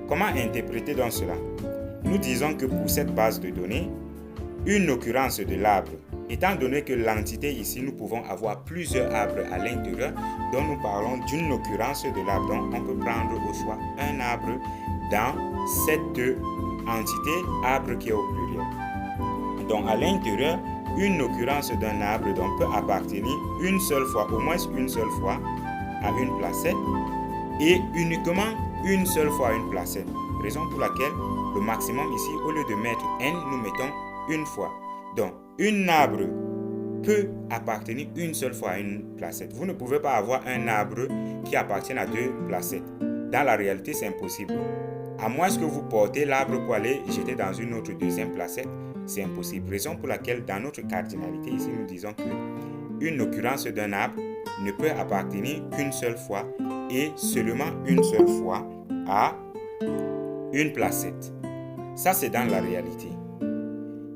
Comment interpréter donc cela? Nous disons que pour cette base de données, une occurrence de l'arbre, étant donné que l'entité ici, nous pouvons avoir plusieurs arbres à l'intérieur, donc nous parlons d'une occurrence de l'arbre. Donc, on peut prendre au choix un arbre dans cette entité arbre qui est au pluriel. Donc, à l'intérieur, une occurrence d'un arbre donc, peut appartenir une seule fois, au moins une seule fois, à une placette et uniquement une seule fois à une placette. Raison pour laquelle le maximum ici, au lieu de mettre n, nous mettons une fois. Donc, un arbre peut appartenir une seule fois à une placette. Vous ne pouvez pas avoir un arbre qui appartienne à deux placettes. Dans la réalité, c'est impossible. À moins que vous portez l'arbre pour aller jeter dans une autre deuxième placette, c'est impossible. Raison pour laquelle, dans notre cardinalité, ici, nous disons que une occurrence d'un arbre ne peut appartenir qu'une seule fois et seulement une seule fois à une placette. Ça, c'est dans la réalité.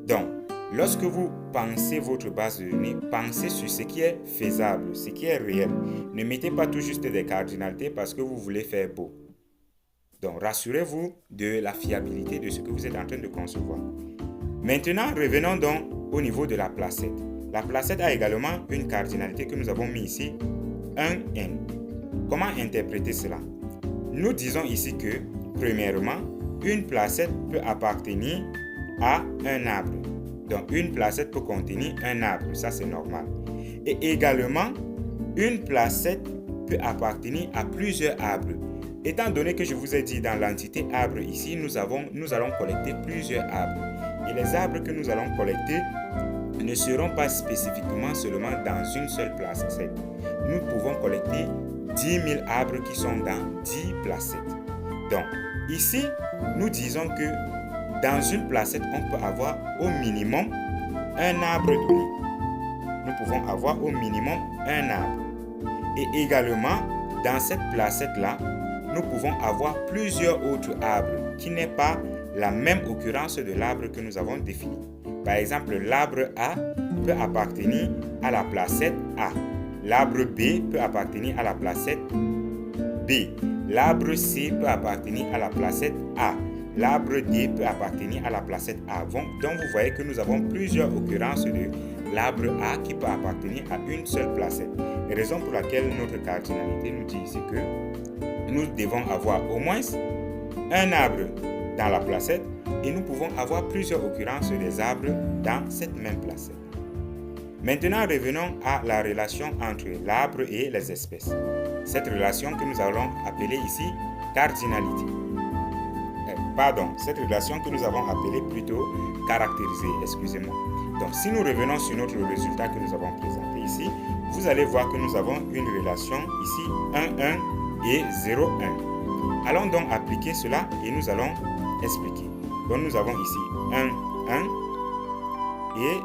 Donc, lorsque vous pensez votre base de données, pensez sur ce qui est faisable, ce qui est réel. Ne mettez pas tout juste des cardinalités parce que vous voulez faire beau. Donc, rassurez-vous de la fiabilité de ce que vous êtes en train de concevoir. Maintenant, revenons donc au niveau de la placette. La placette a également une cardinalité que nous avons mis ici, 1n. Comment interpréter cela? Nous disons ici que, premièrement, une placette peut appartenir à un arbre. Donc, une placette peut contenir un arbre, ça c'est normal. Et également, une placette peut appartenir à plusieurs arbres. Étant donné que je vous ai dit dans l'entité arbre ici, nous allons collecter plusieurs arbres. Et les arbres que nous allons collecter ne seront pas spécifiquement seulement dans une seule placette. Nous pouvons collecter 10 000 arbres qui sont dans 10 placettes. Donc, ici, nous disons que dans une placette, on peut avoir au minimum un arbre donné. Nous pouvons avoir au minimum un arbre. Et également, dans cette placette-là, nous pouvons avoir plusieurs autres arbres qui n'est pas la même occurrence de l'arbre que nous avons défini. Par exemple, l'arbre A peut appartenir à la placette A. L'arbre B peut appartenir à la placette B. L'arbre C peut appartenir à la placette A. L'arbre D peut appartenir à la placette A. Donc, vous voyez que nous avons plusieurs occurrences de l'arbre A qui peut appartenir à une seule placette. Raison pour laquelle notre cardinalité nous dit ici que nous devons avoir au moins un arbre dans la placette et nous pouvons avoir plusieurs occurrences des arbres dans cette même placette. Maintenant, revenons à la relation entre l'arbre et les espèces. Cette relation que nous allons appeler ici cardinalité. Cette relation que nous avons appelée plutôt caractérisée, excusez-moi. Donc, si nous revenons sur notre résultat que nous avons présenté ici, vous allez voir que nous avons une relation ici 1,1 et 0,1. Allons donc appliquer cela et nous allons expliquer. Donc, nous avons ici 1,1 et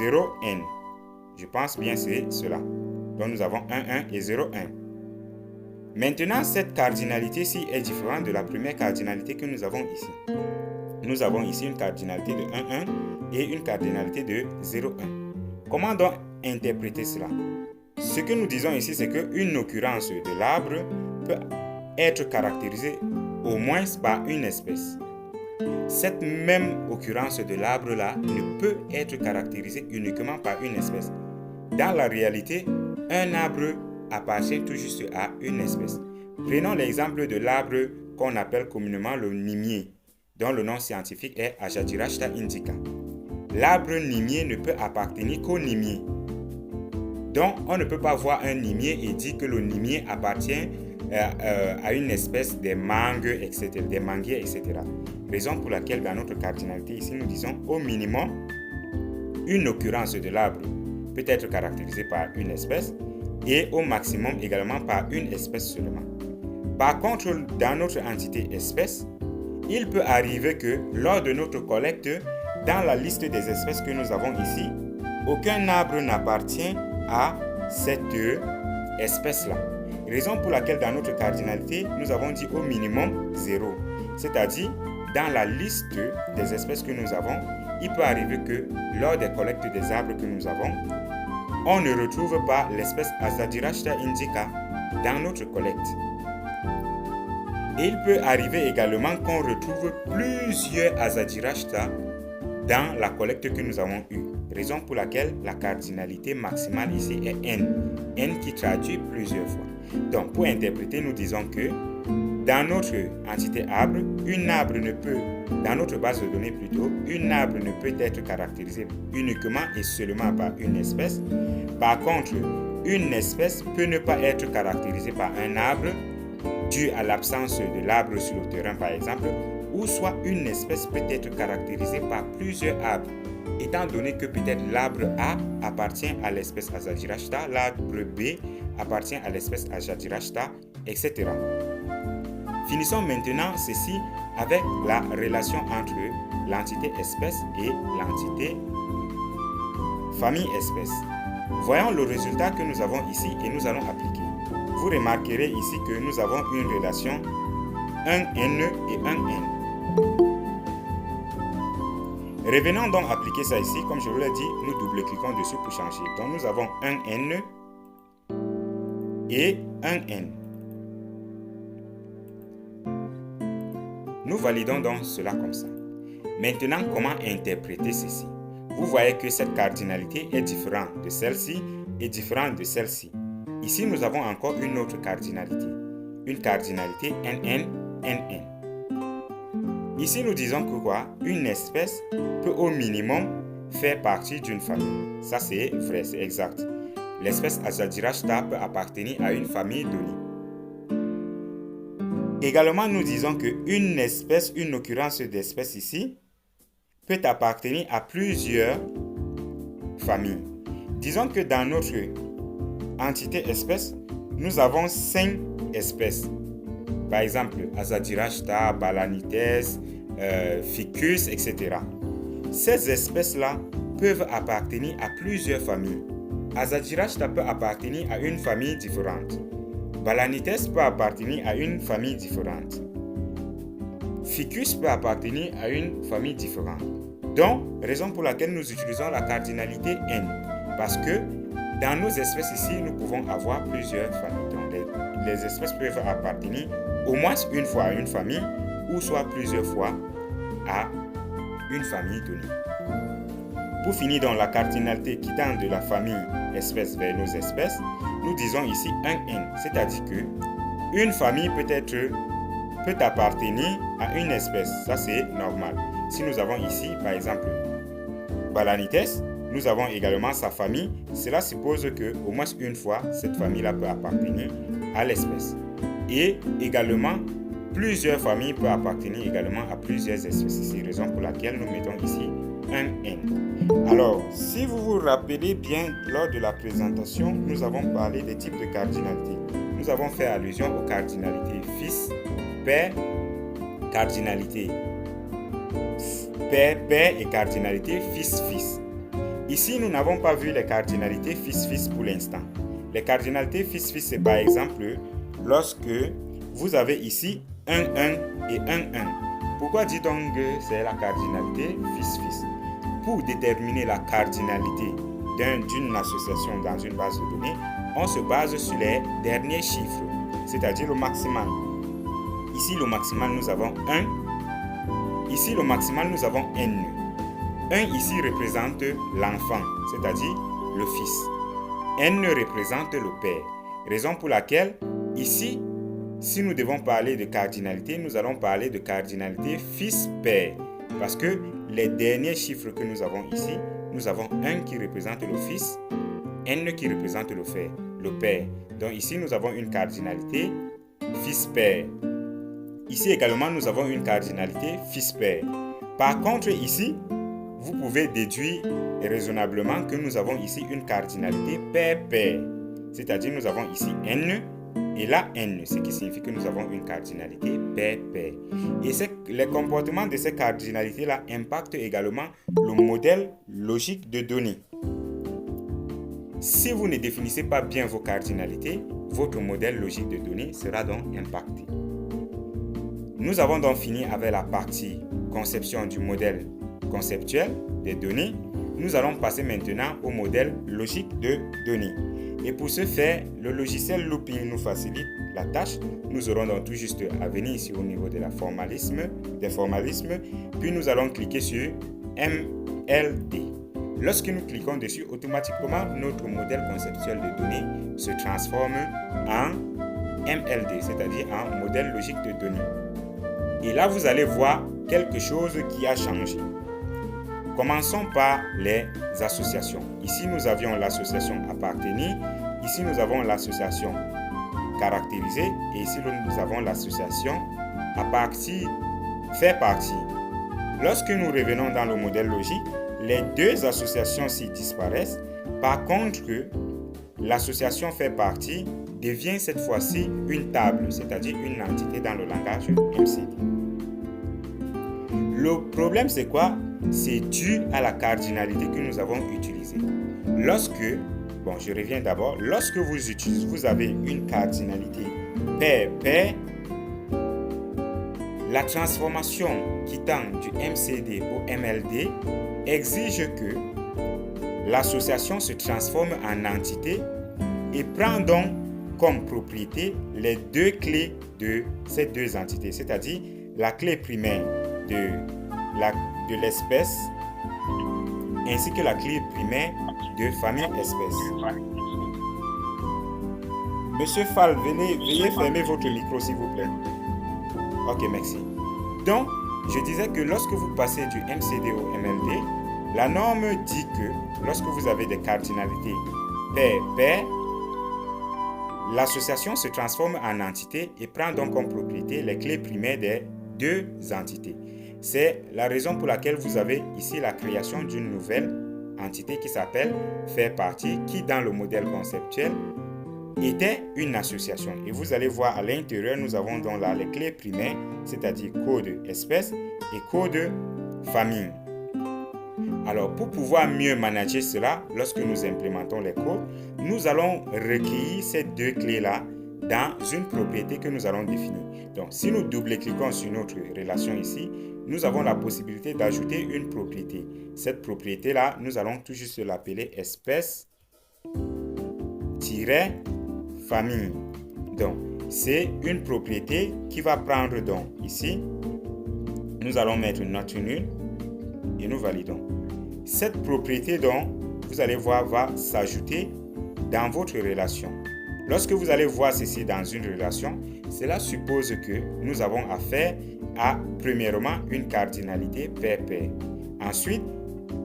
0,n. Je pense bien c'est cela. Donc, nous avons 1,1 et 0,1. Maintenant, cette cardinalité-ci est différente de la première cardinalité que nous avons ici. Nous avons ici une cardinalité de 1,1 et une cardinalité de 0,1. Comment donc interpréter cela? Ce que nous disons ici, c'est qu'une occurrence de l'arbre peut être caractérisée au moins par une espèce. Cette même occurrence de l'arbre-là ne peut être caractérisée uniquement par une espèce. Dans la réalité, un arbre appartient tout juste à une espèce. Prenons l'exemple de l'arbre qu'on appelle communément le nimier, dont le nom scientifique est Azadirachta indica. L'arbre nimier ne peut appartenir qu'au nimier. Donc, on ne peut pas voir un nimier et dire que le nimier appartient à une espèce des mangues, etc., des manguiers, etc. Raison pour laquelle dans notre cardinalité ici, nous disons au minimum, une occurrence de l'arbre peut être caractérisée par une espèce et au maximum également par une espèce seulement. Par contre, dans notre entité espèce, il peut arriver que lors de notre collecte, dans la liste des espèces que nous avons ici, aucun arbre n'appartient à cette espèce-là. Raison pour laquelle dans notre cardinalité, nous avons dit au minimum 0. C'est-à-dire, dans la liste des espèces que nous avons, il peut arriver que lors des collectes des arbres que nous avons, on ne retrouve pas l'espèce Azadirachta indica dans notre collecte. Et il peut arriver également qu'on retrouve plusieurs Azadirachta dans la collecte que nous avons eue. Raison pour laquelle la cardinalité maximale ici est n. N qui traduit plusieurs fois. Donc, pour interpréter, nous disons que dans notre entité arbre, dans notre base de données plutôt, une arbre ne peut être caractérisée uniquement et seulement par une espèce. Par contre, une espèce peut ne pas être caractérisée par un arbre dû à l'absence de l'arbre sur le terrain par exemple, ou soit une espèce peut être caractérisée par plusieurs arbres, étant donné que peut-être l'arbre A appartient à l'espèce Azadirachta, l'arbre B appartient à l'espèce Azadirachta, etc. Finissons maintenant ceci avec la relation entre l'entité espèce et l'entité famille espèce. Voyons le résultat que nous avons ici et nous allons appliquer. Vous remarquerez ici que nous avons une relation 1n et 1n. Revenons donc appliquer ça ici. Comme je vous l'ai dit, nous double-cliquons dessus pour changer. Donc nous avons 1n et 1n. Nous validons donc cela comme ça. Maintenant, comment interpréter ceci? Vous voyez que cette cardinalité est différente de celle-ci et différente de celle-ci. Ici, nous avons encore une autre cardinalité. Une cardinalité NN, NN. Ici, nous disons que quoi? Une espèce peut au minimum faire partie d'une famille. Ça, c'est vrai, c'est exact. L'espèce Azadirachta peut appartenir à une famille donnée. Également, nous disons qu'une espèce, une occurrence d'espèce ici, peut appartenir à plusieurs familles. Disons que dans notre entité espèce, nous avons 5 espèces. Par exemple, Azadirachta, Balanites, Ficus, etc. Ces espèces-là peuvent appartenir à plusieurs familles. Azadirachta peut appartenir à une famille différente. Balanites peut appartenir à une famille différente. Ficus peut appartenir à une famille différente. Donc, raison pour laquelle nous utilisons la cardinalité N. Parce que dans nos espèces ici, nous pouvons avoir plusieurs familles. Donc, les espèces peuvent appartenir au moins une fois à une famille ou soit plusieurs fois à une famille donnée. Pour finir dans la cardinalité quittant de la famille espèce vers nos espèces, nous disons ici un N, c'est-à-dire que une famille peut appartenir à une espèce. Ça, c'est normal. Si nous avons ici, par exemple, Balanites, nous avons également sa famille. Cela suppose qu'au moins une fois, cette famille-là peut appartenir à l'espèce. Et également, plusieurs familles peuvent appartenir également à plusieurs espèces. C'est la raison pour laquelle nous mettons ici un N. Alors, si vous vous rappelez bien, lors de la présentation, nous avons parlé des types de cardinalité. Nous avons fait allusion aux cardinalités fils, père, cardinalité père, père et cardinalité fils, fils. Ici, nous n'avons pas vu les cardinalités fils, fils pour l'instant. Les cardinalités fils, fils, c'est par exemple lorsque vous avez ici 1, 1 et 1, 1. Pourquoi dit-on que c'est la cardinalité fils, fils? Pour déterminer la cardinalité d'une association dans une base de données, on se base sur les derniers chiffres, c'est-à-dire le maximal. Ici, le maximal, nous avons 1. Ici, le maximal, nous avons N. 1 ici représente l'enfant, c'est-à-dire le fils. N représente le père. Raison pour laquelle, ici, si nous devons parler de cardinalité, nous allons parler de cardinalité fils-père. Parce que les derniers chiffres que nous avons ici, nous avons 1 qui représente le fils, N qui représente le père. Donc ici, nous avons une cardinalité fils-père. Ici également, nous avons une cardinalité fils-père. Par contre, ici, vous pouvez déduire raisonnablement que nous avons ici une cardinalité père-père. C'est-à-dire, nous avons ici N et là N, ce qui signifie que nous avons une cardinalité père-père. Et les comportements de ces cardinalités-là impactent également le modèle logique de données. Si vous ne définissez pas bien vos cardinalités, votre modèle logique de données sera donc impacté. Nous avons donc fini avec la partie conception du modèle conceptuel des données. Nous allons passer maintenant au modèle logique de données. Et pour ce faire, le logiciel Looping nous facilite la tâche. Nous aurons donc tout juste à venir ici au niveau des formalismes. Puis nous allons cliquer sur MLD. Lorsque nous cliquons dessus, automatiquement, notre modèle conceptuel de données se transforme en MLD, c'est-à-dire en modèle logique de données. Et là, vous allez voir quelque chose qui a changé. Commençons par les associations. Ici, nous avions l'association appartenir. Ici, nous avons l'association caractérisée. Et ici, nous avons l'association à partir, faire partie. Lorsque nous revenons dans le modèle logique, les deux associations-ci disparaissent. Par contre, l'association fait partie devient cette fois-ci une table, c'est-à-dire une entité dans le langage MCD. Le problème, c'est quoi? C'est dû à la cardinalité que nous avons utilisée. Lorsque Bon, je reviens d'abord. Lorsque vous avez une cardinalité pair-pair, la transformation quittant du MCD au MLD exige que l'association se transforme en entité et prend donc comme propriété les deux clés de ces deux entités, c'est-à-dire la clé primaire de l'espèce ainsi que la clé primaire de famille espèce. Monsieur Fall, veuillez fermer votre micro s'il vous plaît. Ok, merci. Donc, je disais que lorsque vous passez du MCD au MLD, la norme dit que lorsque vous avez des cardinalités pair-pair, l'association se transforme en entité et prend donc comme propriété les clés primaires des deux entités. C'est la raison pour laquelle vous avez ici la création d'une nouvelle entité qui s'appelle faire partie, qui dans le modèle conceptuel était une association. Et vous allez voir à l'intérieur, nous avons donc là les clés primaires, c'est-à-dire code espèce et code famille. Alors, pour pouvoir mieux manager cela, lorsque nous implémentons les codes, nous allons recueillir ces deux clés-là dans une propriété que nous allons définir. Donc, si nous double-cliquons sur notre relation ici, nous avons la possibilité d'ajouter une propriété. Cette propriété-là, nous allons tout juste l'appeler espèce-famille. Donc, c'est une propriété qui va prendre donc ici, nous allons mettre une note nulle et nous validons. Cette propriété donc, vous allez voir, va s'ajouter dans votre relation. Lorsque vous allez voir ceci dans une relation, cela suppose que nous avons affaire à, premièrement, une cardinalité pair-pair. Ensuite,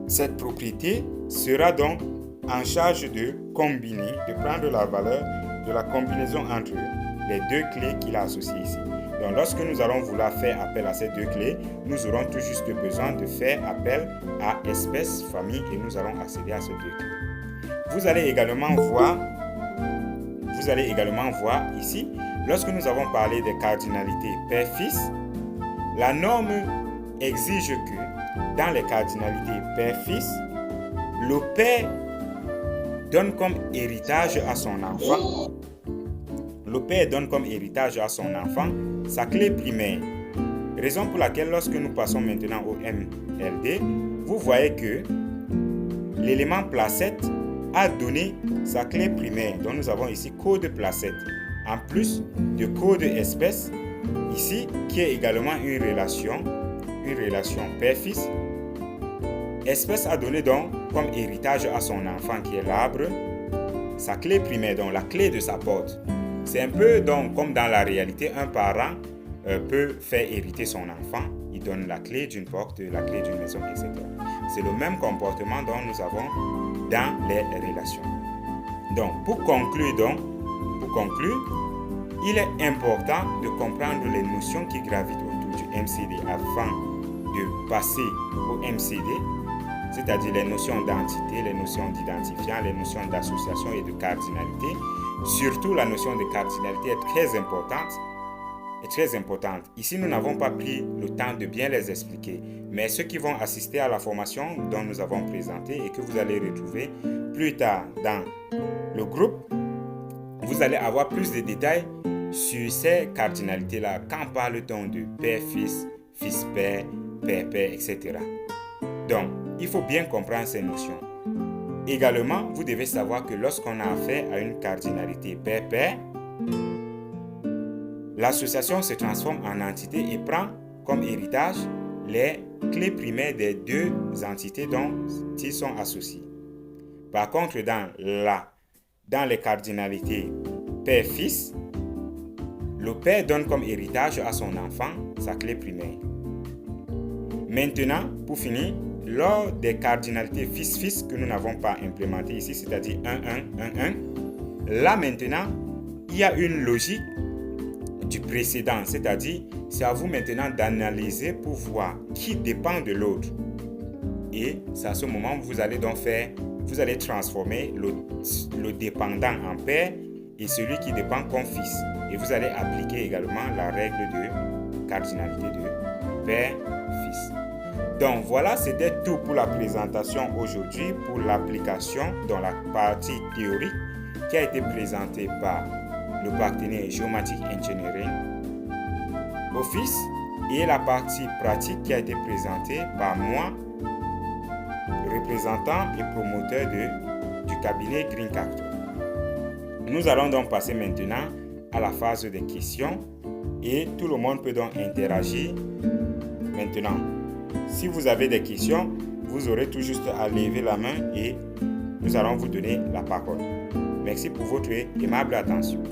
cette propriété sera donc en charge de combiner, de prendre la valeur de la combinaison entre les deux clés qu'il a associées ici. Donc, lorsque nous allons vouloir faire appel à ces deux clés, nous aurons tout juste besoin de faire appel à espèce, famille et nous allons accéder à ces deux clés. Vous allez également voir ici, lorsque nous avons parlé des cardinalités père-fils, la norme exige que dans les cardinalités père-fils, le père donne comme héritage à son enfant. Le père donne comme héritage à son enfant sa clé primaire. Raison pour laquelle lorsque nous passons maintenant au MLD, vous voyez que l'élément placette a donné sa clé primaire. Donc nous avons ici code placette. En plus de code espèce, ici qui est également une relation père-fils. Espèce a donné donc comme héritage à son enfant qui est l'arbre, sa clé primaire, donc la clé de sa porte. C'est un peu donc comme dans la réalité, un parent peut faire hériter son enfant. Il donne la clé d'une porte, la clé d'une maison, etc. C'est le même comportement dont nous avons dans les relations. Donc, pour conclure, il est important de comprendre les notions qui gravitent autour du MCD avant de passer au MCD, c'est-à-dire les notions d'entité, les notions d'identifiant, les notions d'association et de cardinalité. Surtout, la notion de cardinalité est très importante. Ici, nous n'avons pas pris le temps de bien les expliquer, mais ceux qui vont assister à la formation dont nous avons présenté et que vous allez retrouver plus tard dans le groupe, vous allez avoir plus de détails sur ces cardinalités-là. Quand parle-t-on de père-fils, fils-père, père-père, etc. Donc, il faut bien comprendre ces notions. Également, vous devez savoir que lorsqu'on a affaire à une cardinalité père-père, l'association se transforme en entité et prend comme héritage les clés primaires des deux entités dont ils sont associés. Par contre, dans les cardinalités père-fils, le père donne comme héritage à son enfant sa clé primaire. Maintenant, pour finir, lors des cardinalités fils-fils que nous n'avons pas implémentées ici, c'est-à-dire 1-1, 1-1, là maintenant, il y a une logique du précédent, c'est-à-dire c'est à vous maintenant d'analyser pour voir qui dépend de l'autre. Et c'est à ce moment vous allez donc transformer le dépendant en père et celui qui dépend comme fils. Et vous allez appliquer également la règle de cardinalité de père-fils. Donc voilà, c'était tout pour la présentation aujourd'hui pour l'application dans la partie théorique qui a été présentée par le partenaire Geomatic Engineering Office et la partie pratique qui a été présentée par moi, représentant et promoteur du cabinet Green Cactus. Nous allons donc passer maintenant à la phase des questions et tout le monde peut donc interagir maintenant. Si vous avez des questions, vous aurez tout juste à lever la main et nous allons vous donner la parole. Merci pour votre aimable attention.